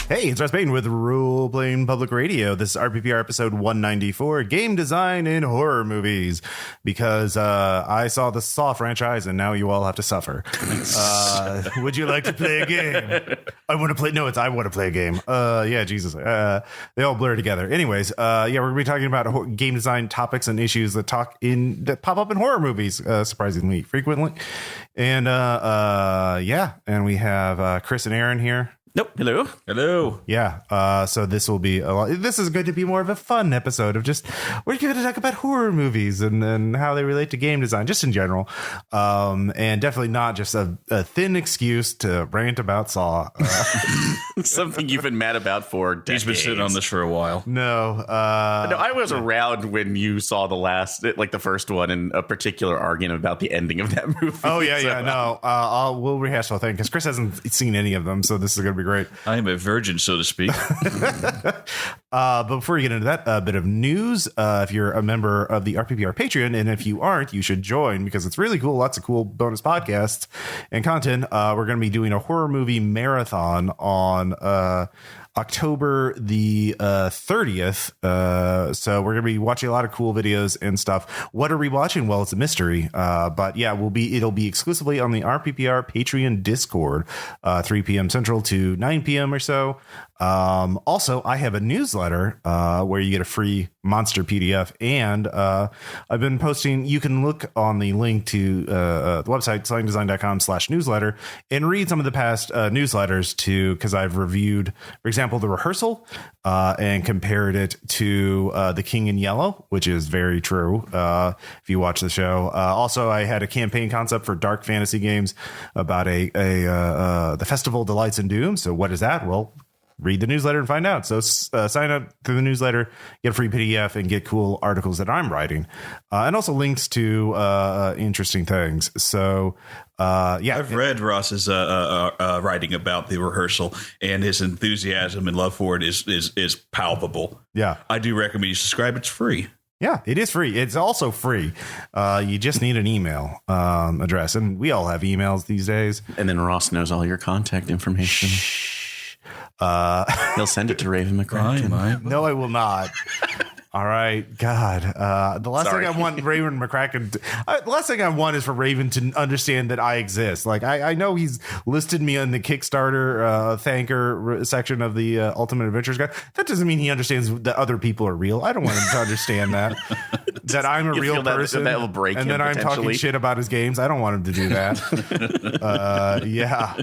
Hey, it's Russ Payton with Role Playing Public Radio. This is RPPR episode 194, Game Design in Horror Movies. Because I saw the Saw franchise and now you all have to suffer. Would you like to play a game? I want to play. No, it's I want to play a game. Yeah, Jesus. They all blur together. Anyways, yeah, we're going to be talking about game design topics and issues that pop up in horror movies, surprisingly frequently. And yeah, and we have Chris and Aaron here. Nope. Hello. Yeah. So this will be this is going to be more of a fun episode of just we're going to talk about horror movies and how they relate to game design, just in general. And definitely not just a thin excuse to rant about Saw. Something you've been mad about for decades. He's been sitting on this for a while. No, I was around when you saw the first one, and a particular argument about the ending of that movie. Oh yeah. No, we'll rehash the whole thing because Chris hasn't seen any of them, so this is going to be great. I am a virgin, so to speak. But before we get into that, a bit of news. If you're a member of the RPPR Patreon, and if you aren't, you should join because it's really cool. Lots of cool bonus podcasts and content. We're going to be doing a horror movie marathon on October the 30th. So we're going to be watching a lot of cool videos and stuff. What are we watching? Well, it's a mystery. But yeah, it'll be exclusively on the RPPR Patreon Discord, 3 p.m. Central to 9 p.m. or so. Also, I have a newsletter where you get a free monster PDF, and I've been posting. You can look on the link to the website slangdesign.com/newsletter and read some of the past newsletters because I've reviewed, for example, The Rehearsal and compared it to The King in Yellow, which is very true if you watch the show. Also, I had a campaign concept for dark fantasy games about the Festival Delights in Doom. So what is that? Well, read the newsletter and find out. So sign up to the newsletter, get a free PDF, and get cool articles that I'm writing, and also links to interesting things. So yeah, I've read Ross's writing about The Rehearsal, and his enthusiasm and love for it is palpable. Yeah, I do recommend you subscribe. It's free. Yeah, it is free. It's also free. You just need an email address, and we all have emails these days. And then Ross knows all your contact information. He'll send it to Raven McCracken. No, I will not. All right, God. The last thing I want Raven McCracken. The last thing I want is for Raven to understand that I exist. Like I know he's listed me on the Kickstarter thanker section of the Ultimate Adventures Guide. That doesn't mean he understands that other people are real. I don't want him to understand that I'm a real person. That will break and him, then I'm talking shit about his games. I don't want him to do that. Yeah.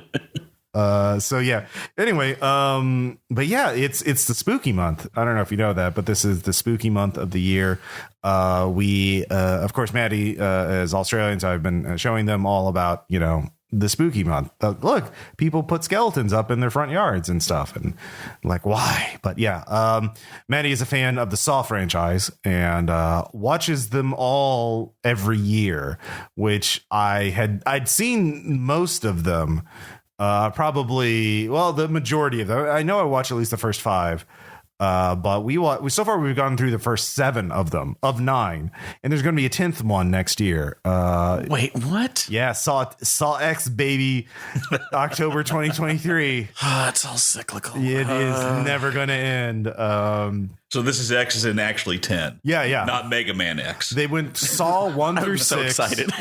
So yeah, anyway, but yeah, it's the spooky month. I don't know if you know that, but this is the spooky month of the year. We of course, Maddie is Australian, so I've been showing them all about, the spooky month. Look, people put skeletons up in their front yards and stuff, and like, why? But yeah, Maddie is a fan of the Saw franchise and watches them all every year, which I'd seen most of them. Probably, well, the majority of them. I know I watched at least the first 5, but so far we've gone through the first 7 of them, of 9, and there's going to be a 10th one next year. Wait, what? Yeah, Saw X, baby, October 2023. It's all cyclical. It is never going to end. So this is X is in actually 10. Yeah. Not Mega Man X. They went Saw 1 through 6. I'm so excited.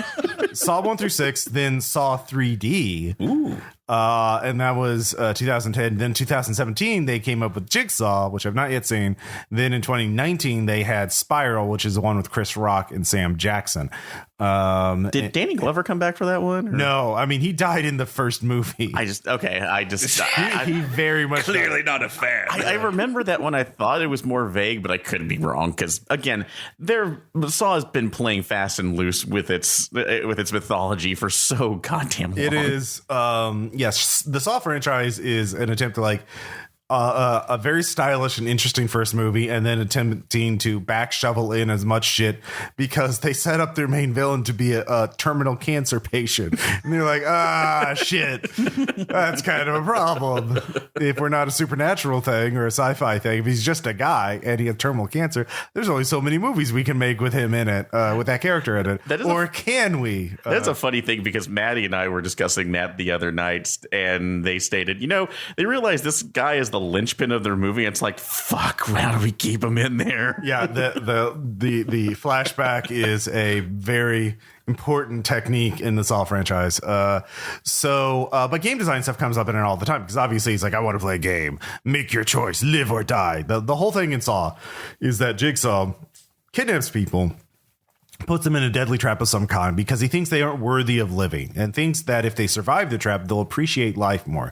Saw 1 through 6, then Saw 3D. Ooh. And that was 2010. Then 2017, they came up with Jigsaw, which I've not yet seen. Then in 2019, they had Spiral, which is the one with Chris Rock and Sam Jackson. Did Danny Glover come back for that one? Or? No, I mean, he died in the first movie. He very much clearly not a fan. I remember that one. I thought it was more vague, but I could be wrong because again, Saw has been playing fast and loose with its mythology for so goddamn long. It is. Yes, the Saw franchise is an attempt to a very stylish and interesting first movie, and then attempting to back shovel in as much shit because they set up their main villain to be a terminal cancer patient, and they're like, shit, that's kind of a problem if we're not a supernatural thing or a sci-fi thing. If he's just a guy and he has terminal cancer, there's only so many movies we can make with him in it, with that character in it. Can we? That's a funny thing because Maddie and I were discussing that the other night, and they stated, they realized this guy is the the linchpin of their movie. It's like, fuck, how do we keep him in there? Yeah, the flashback is a very important technique in the Saw franchise. But game design stuff comes up in it all the time because obviously he's like, I want to play a game. Make your choice, live or die. The whole thing in Saw is that Jigsaw kidnaps people, puts them in a deadly trap of some kind because he thinks they aren't worthy of living and thinks that if they survive the trap, they'll appreciate life more.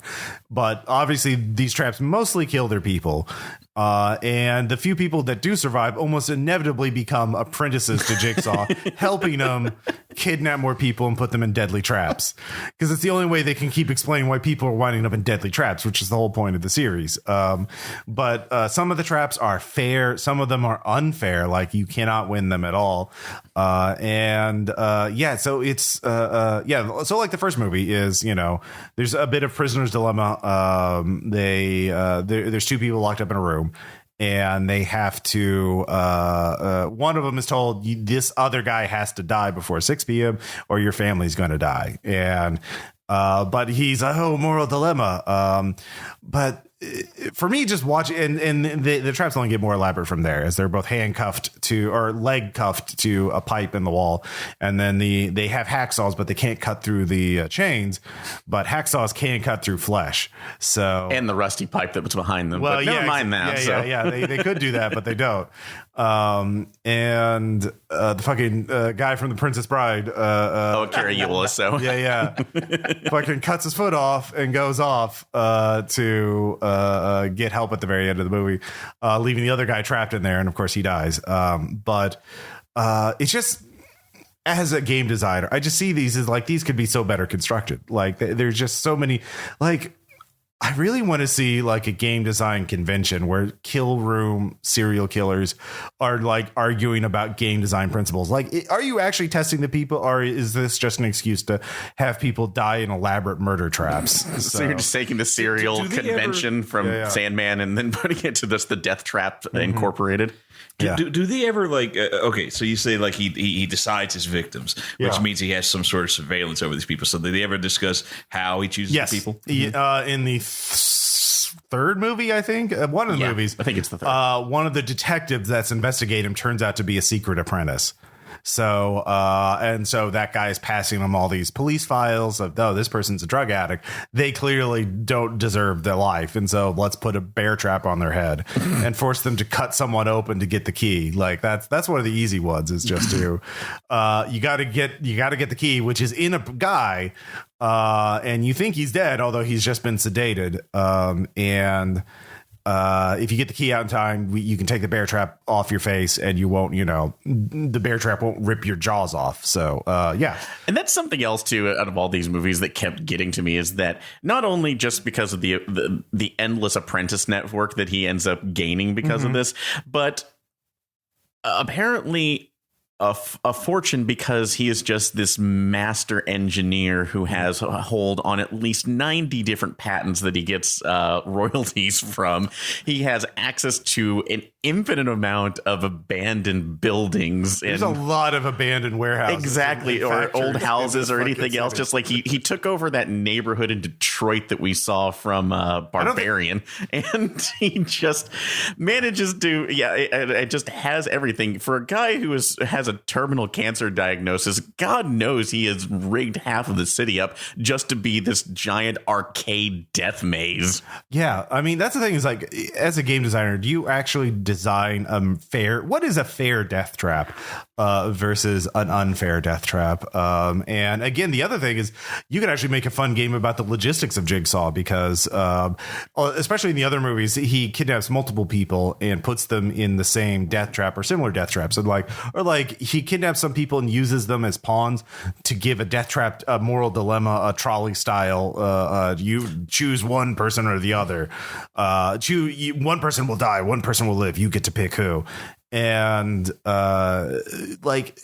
But obviously these traps mostly kill their people. And the few people that do survive almost inevitably become apprentices to Jigsaw, helping them kidnap more people and put them in deadly traps. Because it's the only way they can keep explaining why people are winding up in deadly traps, which is the whole point of the series. But some of the traps are fair. Some of them are unfair. Like you cannot win them at all. So it's so like the first movie is, there's a bit of prisoner's dilemma. There's two people locked up in a room and they have to one of them is told this other guy has to die before 6 p.m. or your family's going to die. And but he's a moral dilemma. But for me, just watch and the traps only get more elaborate from there as they're both handcuffed to or leg cuffed to a pipe in the wall. And then they have hacksaws, but they can't cut through the chains, but hacksaws can cut through flesh. So and the rusty pipe that was behind them. Well, but never mind that. They could do that, but they don't. The fucking guy from The Princess Bride. Carrie Ewell. So fucking cuts his foot off and goes off to get help at the very end of the movie, leaving the other guy trapped in there, and of course he dies. But it's just, as a game designer, I just see these as like these could be so better constructed. Like there's just so many like. I really want to see like a game design convention where kill room serial killers are like arguing about game design principles. Like, are you actually testing the people, or is this just an excuse to have people die in elaborate murder traps? So you're just taking the serial convention from Sandman and then putting it to the death trap incorporated. Do they ever like okay, so you say like he decides his victims, which means he has some sort of surveillance over these people. So did they ever discuss how he chooses the people? In the third movie, I think one of the movies, I think it's the third. One of the detectives that's investigating him turns out to be a secret apprentice. So that guy is passing them all these police files of, this person's a drug addict. They clearly don't deserve their life. And so let's put a bear trap on their head and force them to cut someone open to get the key. Like that's one of the easy ones, is just to, you got to get the key, which is in a guy. And you think he's dead, although he's just been sedated. If you get the key out in time, you can take the bear trap off your face and you won't, the bear trap won't rip your jaws off. So, And that's something else, too, out of all these movies that kept getting to me is that not only just because of the endless apprentice network that he ends up gaining because of this, but apparently a fortune because he is just this master engineer who has a hold on at least 90 different patents that he gets royalties from. He has access to an infinite amount of abandoned buildings. There's a lot of abandoned warehouses. Exactly. Or old houses or anything else. Just like he took over that neighborhood in Detroit that we saw from Barbarian. And he just manages to, it just has everything. For a guy who has a terminal cancer diagnosis, God knows he has rigged half of the city up just to be this giant arcade death maze. Yeah, I mean, that's the thing is, like, as a game designer, do you actually design what is a fair death trap versus an unfair death trap? And again, the other thing is you can actually make a fun game about the logistics of Jigsaw because especially in the other movies, he kidnaps multiple people and puts them in the same death trap or similar death traps. And like he kidnaps some people and uses them as pawns to give a death trap, a moral dilemma, a trolley style. You choose one person or the other. One person will die, one person will live. You get to pick who. And like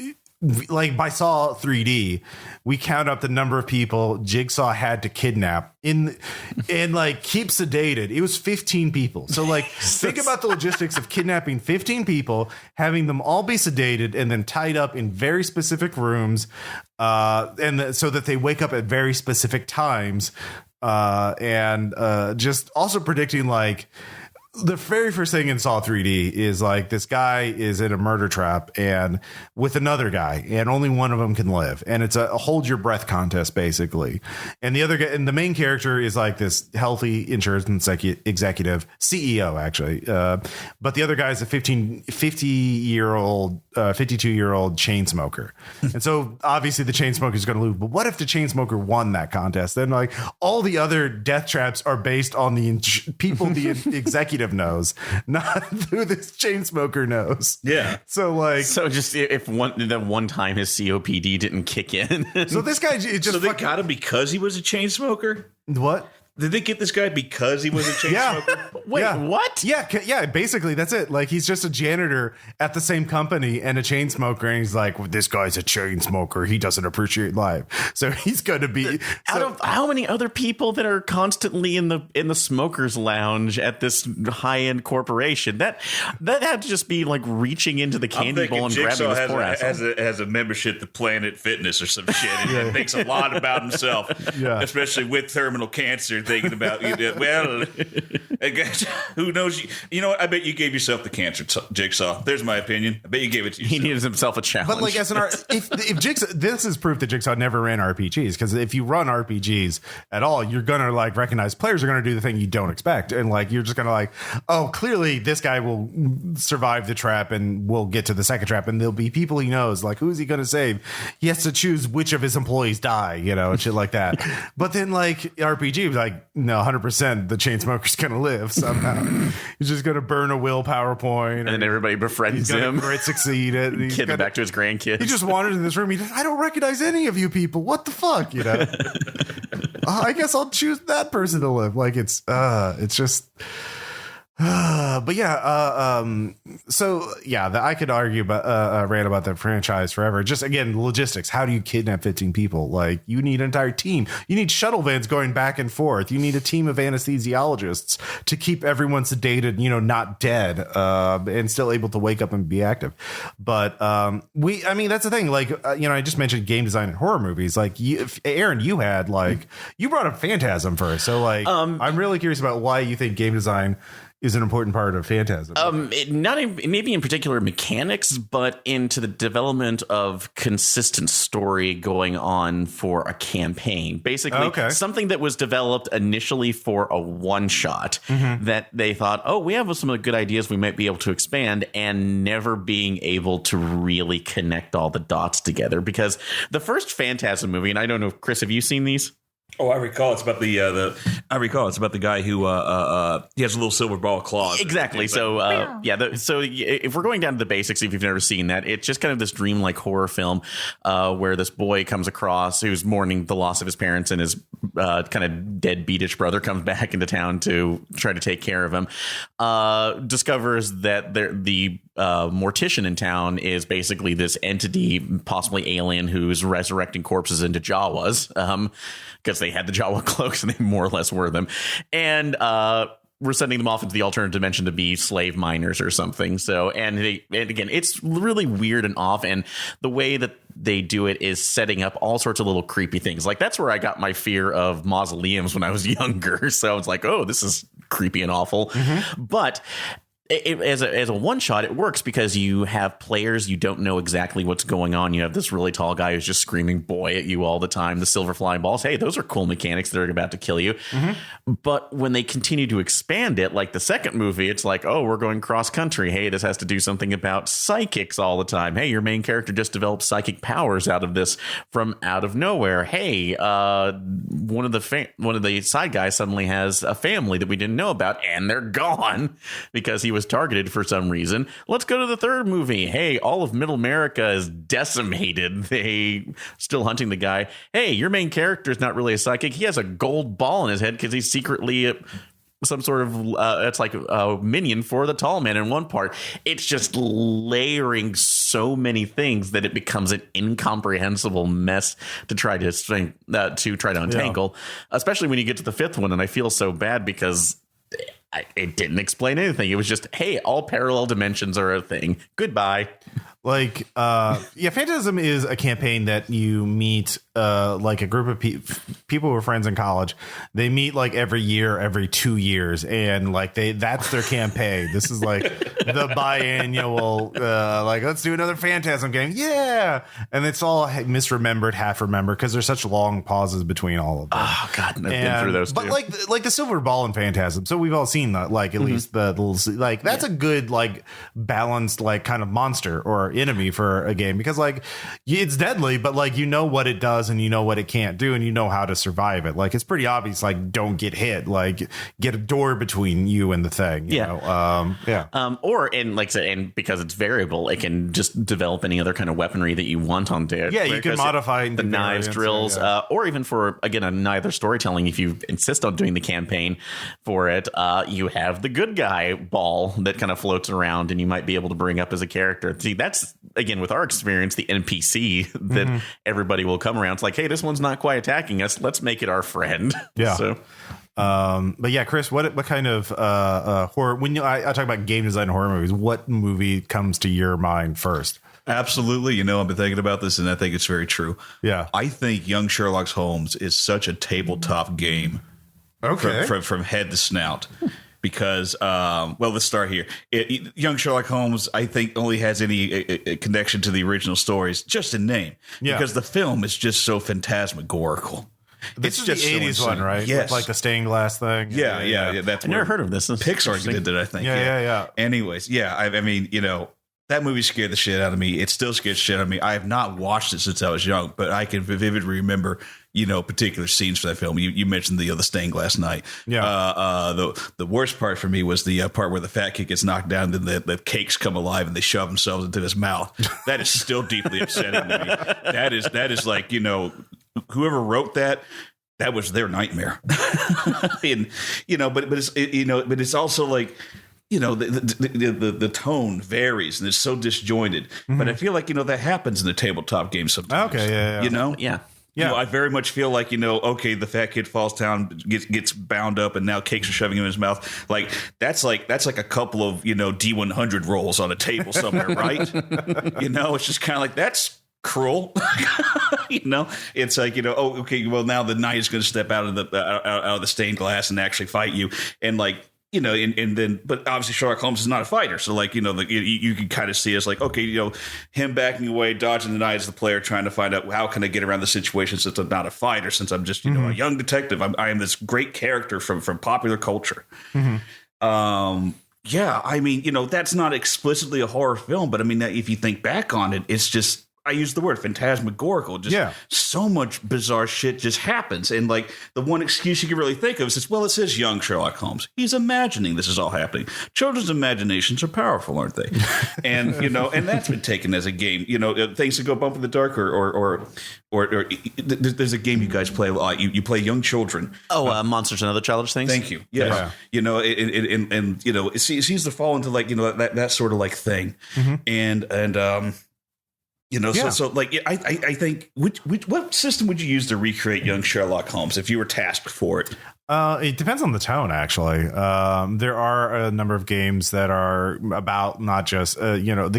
by Saw 3D, we count up the number of people Jigsaw had to kidnap and keep sedated. It was 15 people. So like think about the logistics of kidnapping 15 people, having them all be sedated and then tied up in very specific rooms, so that they wake up at very specific times. and just also predicting like the very first thing in Saw 3D is like this guy is in a murder trap and with another guy, and only one of them can live, and it's a hold your breath contest basically. And the other guy, and the main character is like this healthy insurance executive, CEO actually, but the other guy is a 52-year-old chain smoker. And so obviously the chain smoker is going to lose. But what if the chain smoker won that contest? Then like all the other death traps are based on the people the executive knows, not who this chain smoker knows. Yeah. So just if one time his COPD didn't kick in. So this guy just so they got him because he was a chain smoker. What? Did they get this guy because he was a chain smoker? Wait, what? Yeah, basically that's it. Like he's just a janitor at the same company and a chain smoker, and he's like, well, this guy's a chain smoker. He doesn't appreciate life, so he's going to be. Out of how many other people that are constantly in the smokers lounge at this high end corporation, that had to just be like reaching into the candy bowl and grabbing his poor ass. Has a membership to Planet Fitness or some shit, and thinks a lot about himself, especially with terminal cancer. Thinking about well, who knows? You know what? I bet you gave yourself the cancer Jigsaw. There's my opinion. I bet you gave it to yourself. He needed himself a challenge. But like as an if Jigsaw, this is proof that Jigsaw never ran RPGs, because if you run RPGs at all, you're gonna like recognize players are gonna do the thing you don't expect, and like you're just gonna like, oh, clearly this guy will survive the trap and we'll get to the second trap, and there'll be people he knows, like who's he gonna save? He has to choose which of his employees die, and shit like that. But then like RPG, like no, 100% the chain smoker's gonna live somehow. He's just gonna burn a willpower point, and then everybody befriends him. Succeed it. Get him back to his grandkids. He just wandered in this room. I don't recognize any of you people. What the fuck, I guess I'll choose that person to live. Like it's just. But yeah, I could argue about rant about the franchise forever. Just again, logistics. How do you kidnap 15 people? Like you need an entire team. You need shuttle vans going back and forth. You need a team of anesthesiologists to keep everyone sedated, not dead, and still able to wake up and be active. But that's the thing. Like I just mentioned game design in horror movies. Like Aaron, you brought up Phantasm first. So like I'm really curious about why you think game design is an important part of Phantasm. Maybe in particular mechanics, but into the development of consistent story going on for a campaign. Basically, something that was developed initially for a one shot that they thought, oh, we have some good ideas we might be able to expand, and never being able to really connect all the dots together. Because the first Phantasm movie, and I don't know, Chris, have you seen these? Oh, I recall. It's about the guy who he has a little silver ball claws. Exactly. So so if we're going down to the basics, if you've never seen that, it's just kind of this dreamlike horror film where this boy comes across who's mourning the loss of his parents, and his kind of deadbeatish brother comes back into town to try to take care of him. Discovers that the mortician in town is basically this entity, possibly alien, who's resurrecting corpses into Jawas, because they had the Jawa cloaks and they more or less were them. And we're sending them off into the alternate dimension to be slave miners or something. So, and again, it's really weird and off. And the way that they do it is setting up all sorts of little creepy things. Like that's where I got my fear of mausoleums when I was younger. So I was like, oh, this is creepy and awful. But as a one shot, it works because you have players, you don't know exactly what's going on. You have this really tall guy who's just screaming boy at you all the time. The silver flying balls. Hey, those are cool mechanics that are about to kill you. But when they continue to expand it, like the second movie, it's like, oh, we're going cross country. Hey, this has to do something about psychics all the time. Hey, your main character just developed psychic powers out of this from out of nowhere. Hey, one of the side guys suddenly has a family that we didn't know about, and they're gone because he was targeted for some reason. Let's go to the third movie. Hey, all of Middle America is decimated. They still hunting the guy. Hey, your main character is not really a psychic. He has a gold ball in his head because he's secretly some sort of it's like a minion for the tall man in one part. It's just layering so many things that it becomes an incomprehensible mess to try to untangle, especially when you get to the fifth one. And I feel so bad because it didn't explain anything. It was just, hey, all parallel dimensions are a thing. Goodbye. Like, Phantasm is a campaign that you meet, like a group of people who are friends in college. They meet like every year, every 2 years. And like, that's their campaign. This is like the biannual, like, let's do another Phantasm game. Yeah. And it's all misremembered, half remembered, because there's such long pauses between all of them. Oh God. I've been through those too. But like the silver ball in Phantasm. So we've all seen that, like, at least the little, like, that's a good, like, balanced, like, kind of monster or enemy for a game, because like it's deadly, but like you know what it does and you know what it can't do and you know how to survive it. Like it's pretty obvious, like don't get hit, like get a door between you and the thing, you know? Or and like I said, and because it's variable, it can just develop any other kind of weaponry that you want onto it. Yeah, you can modify the knives, drills, or even for, again, a neither storytelling, if you insist on doing the campaign for it, you have the good guy ball that kind of floats around and you might be able to bring up as a character. See, that's, again, with our experience, the NPC that everybody will come around. It's like, hey, this one's not quite attacking us. Let's make it our friend. Yeah. So, but yeah, Chris, what kind of horror? When I talk about game design horror movies, what movie comes to your mind first? Absolutely. You know, I've been thinking about this and I think it's very true. Yeah. I think Young Sherlock Holmes is such a tabletop game. Okay. From head to snout. Because, well, let's start here. Young Sherlock Holmes, I think, only has any connection to the original stories just in name. Yeah. Because the film is just so phantasmagorical. This is just the 80s so one, right? Yes. With like the stained glass thing. Yeah. That's I've never heard of this. Pixar did it, I think. Yeah. Anyways, I mean, you know, that movie scared the shit out of me. It still scares shit out of me. I have not watched it since I was young, but I can vividly remember, you know, particular scenes for that film. You mentioned the stained glass night. Yeah. The worst part for me was the part where the fat kid gets knocked down and the cakes come alive and they shove themselves into his mouth. That is still deeply upsetting to me. That is like, you know, whoever wrote that was their nightmare. And you know, but it's also like, you know, the tone varies and it's so disjointed. But I feel like, you know, that happens in the tabletop game sometimes. Okay, yeah. You know? Yeah. You know, I very much feel like, you know, okay, the fat kid falls down, gets bound up, and now cakes are shoving him in his mouth. Like that's like a couple of, you know, D100 rolls on a table somewhere, right? You know, it's just kind of like, that's cruel. You know, it's like, you know, oh, okay, well, now the knight is going to step out of the stained glass and actually fight you, and like, you know, and then, but obviously Sherlock Holmes is not a fighter. So like, you know, you can kind of see us like, okay, you know, him backing away, dodging the knight as the player, trying to find out how can I get around the situation since I'm not a fighter, since I'm just, you know, a young detective. I am this great character from popular culture. Yeah, I mean, you know, that's not explicitly a horror film, but I mean, if you think back on it, it's just, I use the word phantasmagorical. Just so much bizarre shit just happens. And like the one excuse you can really think of is, well, it says young Sherlock Holmes. He's imagining this is all happening. Children's imaginations are powerful, aren't they? And, you know, and that's been taken as a game, you know, things that go bump in the dark or there's a game you guys play a lot. You play young children. Oh, Monsters and Other Childish Things. Thank you. Yeah. You know, and you know, it seems to fall into like, you know, that sort of like thing. And you know, so like I think what system would you use to recreate young Sherlock Holmes if you were tasked for it? It depends on the tone, actually. There are a number of games that are about not just, you know,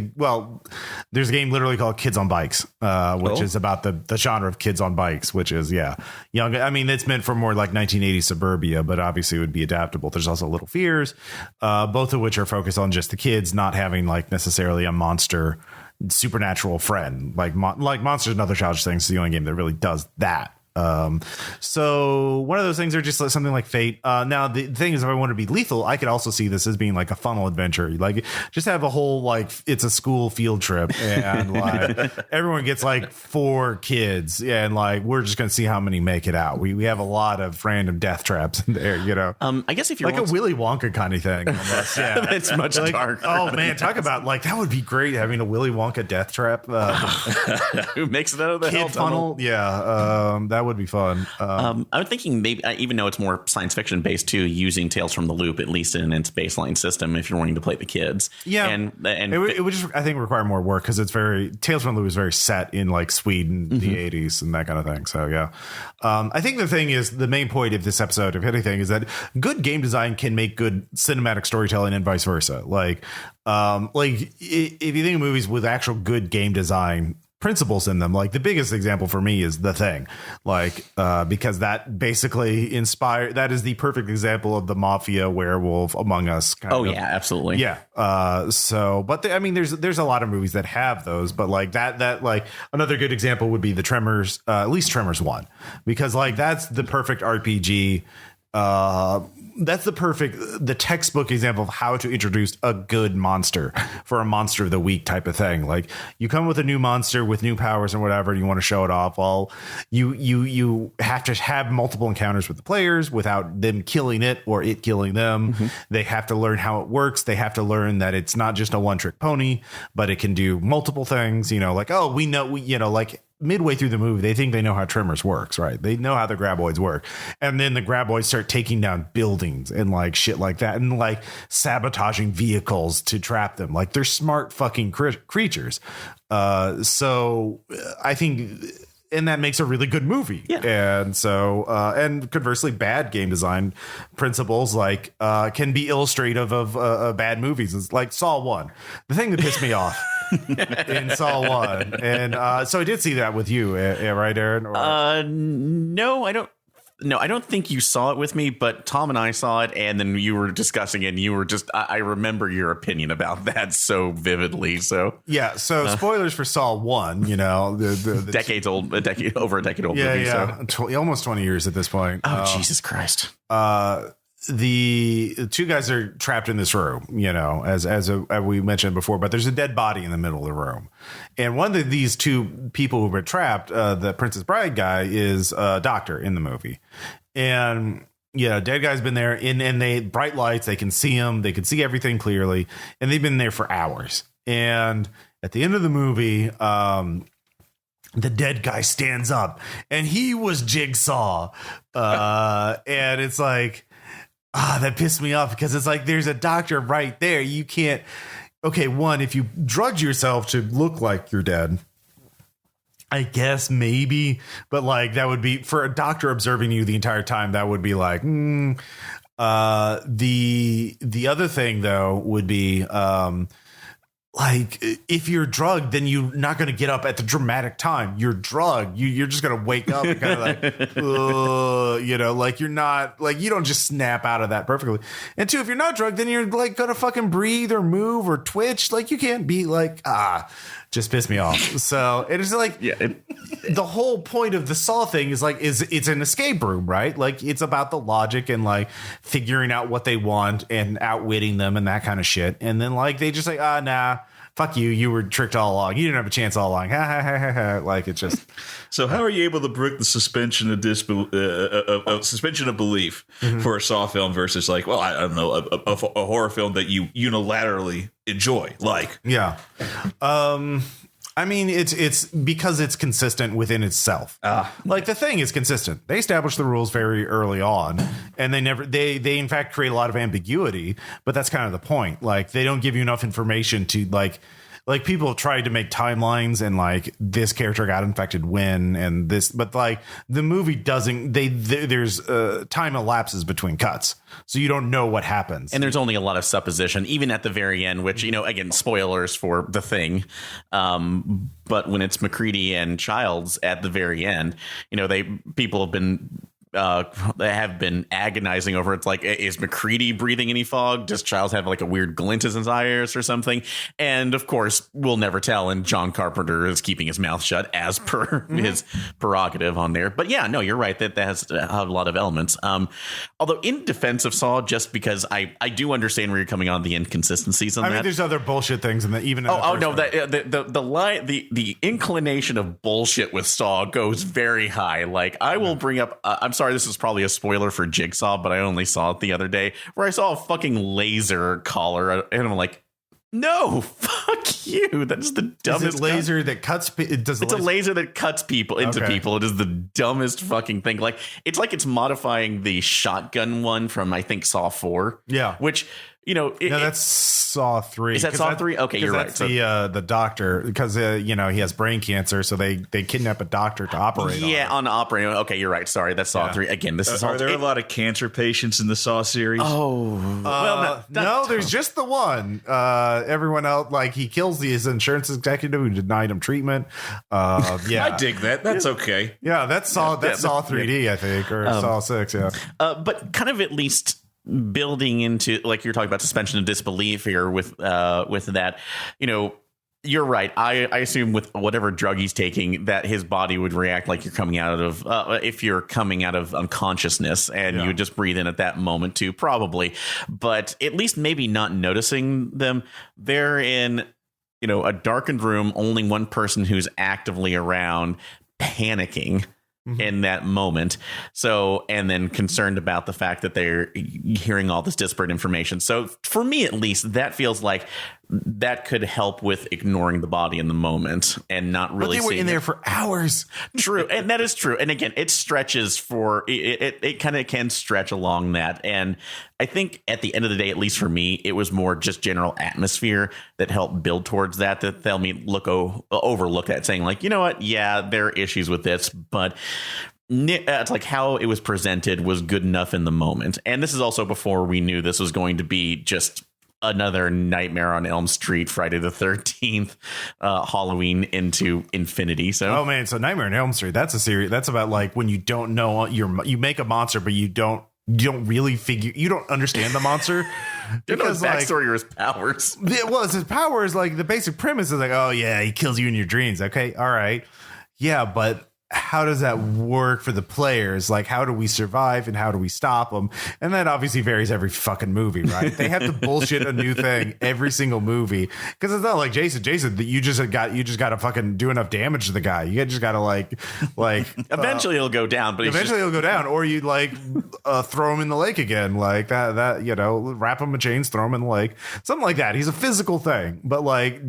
there's a game literally called Kids on Bikes, which is about the genre of kids on bikes, which is, young. I mean, it's meant for more like 1980s suburbia, but obviously it would be adaptable. There's also Little Fears, both of which are focused on just the kids not having like necessarily a monster supernatural friend. Like Monsters and Other Childish Things is the only game that really does that. So one of those things are just like something like Fate. Now the thing is, if I want to be lethal, I could also see this as being like a funnel adventure. Like just have a whole, like, it's a school field trip and like everyone gets like 4 kids and like we're just gonna see how many make it out. We have a lot of random death traps in there, you know. I guess if you're like a Willy Wonka kind of thing almost. Yeah. It's much like, darker. Oh man, talk about like, that would be great having a Willy Wonka death trap. Who makes it out of the kid hell funnel? tunnel? Yeah, that that would be fun. I'm thinking maybe, even though it's more science fiction based too, using Tales from the Loop, at least in its baseline system, if you're wanting to play the kids. Yeah. And it would just, I think, require more work because it's Tales from the Loop is very set in like Sweden, the 80s and that kind of thing. So, yeah. I think the thing is, the main point of this episode, if anything, is that good game design can make good cinematic storytelling and vice versa. Like if you think of movies with actual good game design principles in them, like the biggest example for me is The Thing, like because that basically that is the perfect example of the mafia werewolf Among Us kind of. Yeah, absolutely. Yeah. I mean, there's a lot of movies that have those, but like that like another good example would be the Tremors, at least Tremors 1, because like that's the perfect RPG. That's the textbook example of how to introduce a good monster for a monster of the week type of thing. Like you come with a new monster with new powers and whatever, and you want to show it off. Well, you have to have multiple encounters with the players without them killing it or it killing them. They have to learn how it works. They have to learn that it's not just a one trick pony, but it can do multiple things, like, oh, like midway through the movie, they think they know how Tremors works, right? They know how the graboids work. And then the graboids start taking down buildings and like shit like that and like sabotaging vehicles to trap them. Like they're smart fucking creatures. So I think, and that makes a really good movie. Yeah. And so, and conversely, bad game design principles like can be illustrative of bad movies. It's like Saw 1. The thing that pissed me off in Saw 1. And so I did see that with you, right, Aaron? Or? No, I don't. No, I don't think you saw it with me, but Tom and I saw it, and then you were discussing it, and you were just, I remember your opinion about that so vividly. So yeah, so spoilers for Saw 1, the decades old, over a decade old movie. Yeah, so. Almost 20 years at this point. Oh, Jesus Christ. The two guys are trapped in this room, as we mentioned before, but there's a dead body in the middle of the room. And one of these two people who were trapped, the Princess Bride guy, is a doctor in the movie. And dead guy's been there and they bright lights. They can see him. They can see everything clearly. And they've been there for hours. And at the end of the movie, the dead guy stands up and he was Jigsaw. And it's like, that pissed me off because it's like, there's a doctor right there. You can't. Okay. One, if you drugged yourself to look like you're dead, I guess maybe, but like that would be for a doctor observing you the entire time. That would be like, the other thing though would be, like if you're drugged, then you're not going to get up at the dramatic time. You're drugged. You're just going to wake up and kind of like, like you're not like, you don't just snap out of that perfectly. And two, if you're not drugged, then you're like going to fucking breathe or move or twitch. Like you can't be like, just piss me off. So it is like, the whole point of the Saw thing is like, it's an escape room, right? Like it's about the logic and like figuring out what they want and outwitting them and that kind of shit. And then like, they just like, nah, fuck you. You were tricked all along. You didn't have a chance all along. Ha ha ha ha ha. Like it's just. So how are you able to break the suspension of suspension of belief for a Saw film versus like, well, I don't know, a horror film that you unilaterally enjoy? Like, yeah. I mean, it's because it's consistent within itself. Like The Thing is consistent. They established the rules very early on, and they in fact create a lot of ambiguity. But that's kind of the point. Like they don't give you enough information to like people have tried to make timelines and like this character got infected when and this, but like the movie doesn't. There's time elapses between cuts, so you don't know what happens. And there's only a lot of supposition, even at the very end, which, again, spoilers for The Thing. But when it's McCready and Childs at the very end, people have been they have been agonizing over. It's like, is McCready breathing any fog? Does Childs have like a weird glint in his eyes or something? And of course, we'll never tell. And John Carpenter is keeping his mouth shut as per his prerogative on there. But yeah, no, you're right that has a lot of elements. Although in defense of Saw, just because I do understand where you're coming on the inconsistencies on that. I mean, there's other bullshit things in that. Even the inclination of bullshit with Saw goes very high. Like I will bring up. I'm sorry, this is probably a spoiler for Jigsaw, but I only saw it the other day where I saw a fucking laser collar and I'm like, No, fuck you. That is the dumbest. Is it laser that cuts? It's a laser that cuts people into people. It is the dumbest fucking thing. Like it's modifying the shotgun one from I think Saw 4. Yeah, which that's Saw 3. Is that Saw 3? Okay, you're right. That's the doctor because he has brain cancer, so they kidnap a doctor to operate. On operating. Okay, you're right. Sorry, that's Saw 3 again. This is are there a lot of cancer patients in the Saw series? Oh, no, there's just the one. Everyone else, like he kills his insurance executive who denied him treatment. I dig that. That's okay. Yeah, that's Saw 3D, I think, or Saw 6. Yeah, but kind of at least building into, like you're talking about suspension of disbelief here with that, you're right. I assume with whatever drug he's taking that his body would react like you're coming out of if you're coming out of unconsciousness and you would just breathe in at that moment too, probably. But at least maybe not noticing them. They're in, a darkened room, only one person who's actively around, panicking in that moment. So, and then concerned about the fact that they're hearing all this disparate information. So for me, at least, that feels like that could help with ignoring the body in the moment and not really. But they were in there for hours. True. And that is true. And again, it stretches for it kind of can stretch along that. And I think at the end of the day, at least for me, it was more just general atmosphere that helped build towards that they'll overlook that, saying like, you know what? Yeah, there are issues with this, but it's like how it was presented was good enough in the moment. And this is also before we knew this was going to be just another Nightmare on Elm Street, Friday the 13th, Halloween into infinity. So, so Nightmare on Elm Street, that's a series that's about like when you don't know you make a monster, but you don't really you don't understand the monster. You know his backstory or his powers. His powers, like the basic premise is like, oh yeah, he kills you in your dreams. Okay, all right, yeah, but how does that work for the players? Like, how do we survive and how do we stop them? And that obviously varies every fucking movie, right? They have to bullshit a new thing every single movie because it's not like Jason that you just got to fucking do enough damage to the guy. You just got to like eventually he'll go down, but he'll go down, or you like throw him in the lake again, like that wrap him in chains, throw him in the lake, something like that. He's a physical thing, but like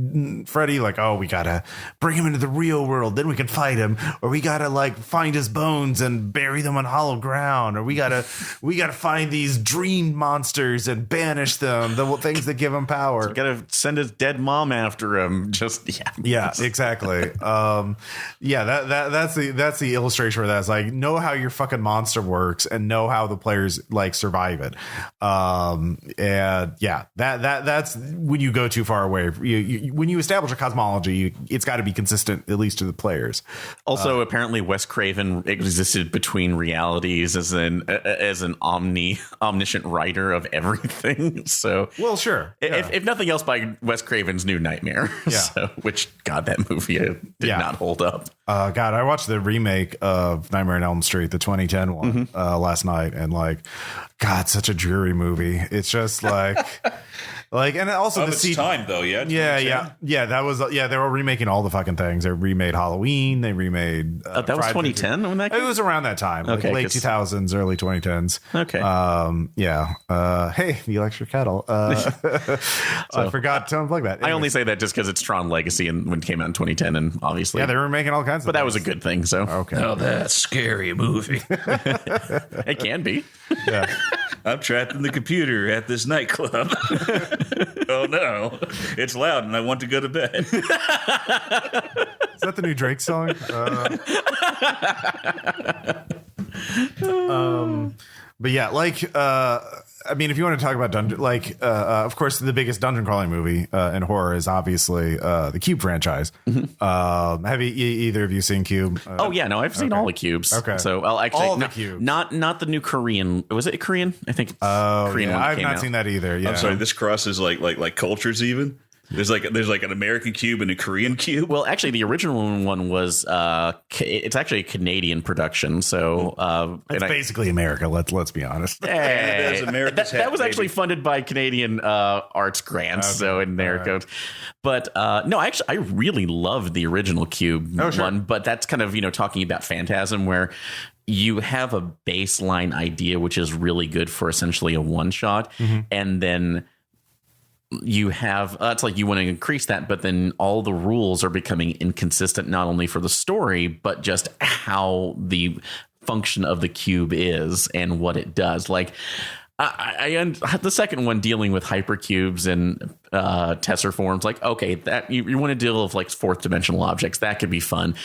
Freddy, like, oh, we gotta bring him into the real world, then we can fight him, or we gotta like find his bones and bury them on hollow ground, or we gotta find these dream monsters and banish them, the things that give him power. You gotta send his dead mom after him. Exactly. That's the illustration for that. It's like, know how your fucking monster works and know how the players like survive it. That's when you go too far away. When you establish a cosmology, it's got to be consistent, at least to the players. Also, apparently Wes Craven existed between realities as an omniscient writer of everything. So, well, sure. Yeah. If nothing else, by Wes Craven's New Nightmare. Yeah. So, which, God, that movie did not hold up. God, I watched the remake of Nightmare on Elm Street, the 2010 one, last night, and like, God, such a dreary movie. It's just like. Like, and also time though, yeah. That was they were remaking all the fucking things. They remade Halloween. They remade that was 2010 when that came? It was around that time, like late 2000s, early 2010s. Okay. Hey, the electric kettle. I forgot to unplug that. Anyways. I only say that just because it's Tron Legacy and when it came out in 2010, and obviously they were making all kinds of. But that was a good thing. So okay. Oh, that's scary movie. It can be. Yeah. I'm trapped in the computer at this nightclub. Oh no, it's loud and I want to go to bed. Is that the new Drake song? But yeah, like, I mean, if you want to talk about dungeon, like, of course, the biggest dungeon crawling movie in horror is obviously the Cube franchise. Have either of you seen Cube? I've seen all the Cubes. Okay, so I'll actually all the Cubes. Not the new Korean. Was it Korean? I think. It's Korean. Yeah, I've not seen that either. Yeah, I'm sorry. This crosses like cultures even. There's like an American cube and a Korean cube. Well, actually, the original one was it's actually a Canadian production. So it's basically America. Let's be honest. Hey, that was actually funded by Canadian arts grants. Okay. So in there it goes. But no, actually, I really loved the original Cube one. But that's kind of talking about Phantasm, where you have a baseline idea, which is really good for essentially a one shot, and then you have it's like you want to increase that, but then all the rules are becoming inconsistent, not only for the story, but just how the function of the cube is and what it does. Like the second one, dealing with hypercubes and tessor forms, like, okay, that you want to deal with like fourth dimensional objects, that could be fun.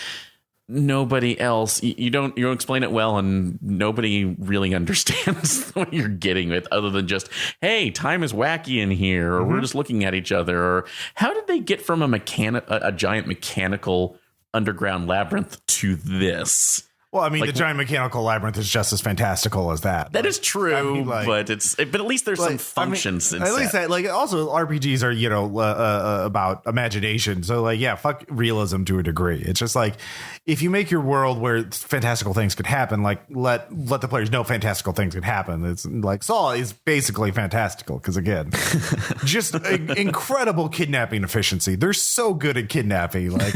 Nobody else, you don't explain it well, and nobody really understands what you're getting with, other than just, hey, time is wacky in here, or we're just looking at each other, or how did they get from a giant mechanical underground labyrinth to this? Well, I mean, the giant mechanical labyrinth is just as fantastical as that. That is true, I mean, but at least there's some functions. At least that, like, also RPGs are, about imagination. So, like, yeah, fuck realism to a degree. It's just like, if you make your world where fantastical things could happen, like, let the players know fantastical things could happen. It's like Saw is basically fantastical because, again, just incredible kidnapping efficiency. They're so good at kidnapping, like,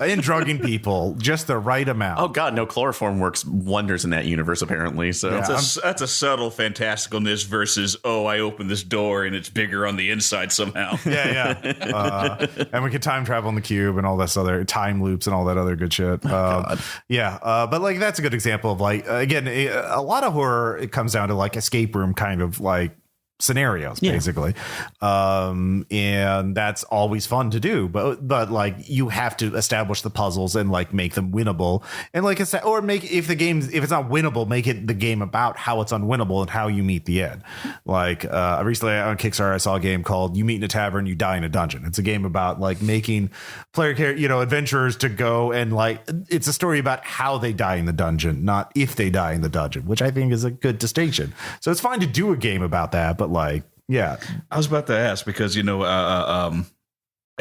and drugging people, just the right amount. Oh God. No, chloroform works wonders in that universe, apparently. So that's a subtle fantasticalness versus, I opened this door and it's bigger on the inside somehow. Yeah. And we can time travel in the cube and all this other time loops and all that other good shit. But like, that's a good example of, like, again, a lot of horror, it comes down to like escape room kind of like scenarios, basically. And that's always fun to do, but like, you have to establish the puzzles and like make them winnable, and like or make, if it's not winnable, make it the game about how it's unwinnable and how you meet the end. Like recently on Kickstarter I saw a game called You Meet in a Tavern, You Die in a Dungeon. It's a game about like making adventurers to go, and like, it's a story about how they die in the dungeon, not if they die in the dungeon, which I think is a good distinction. So it's fine to do a game about that, but like, yeah, I was about to ask because, I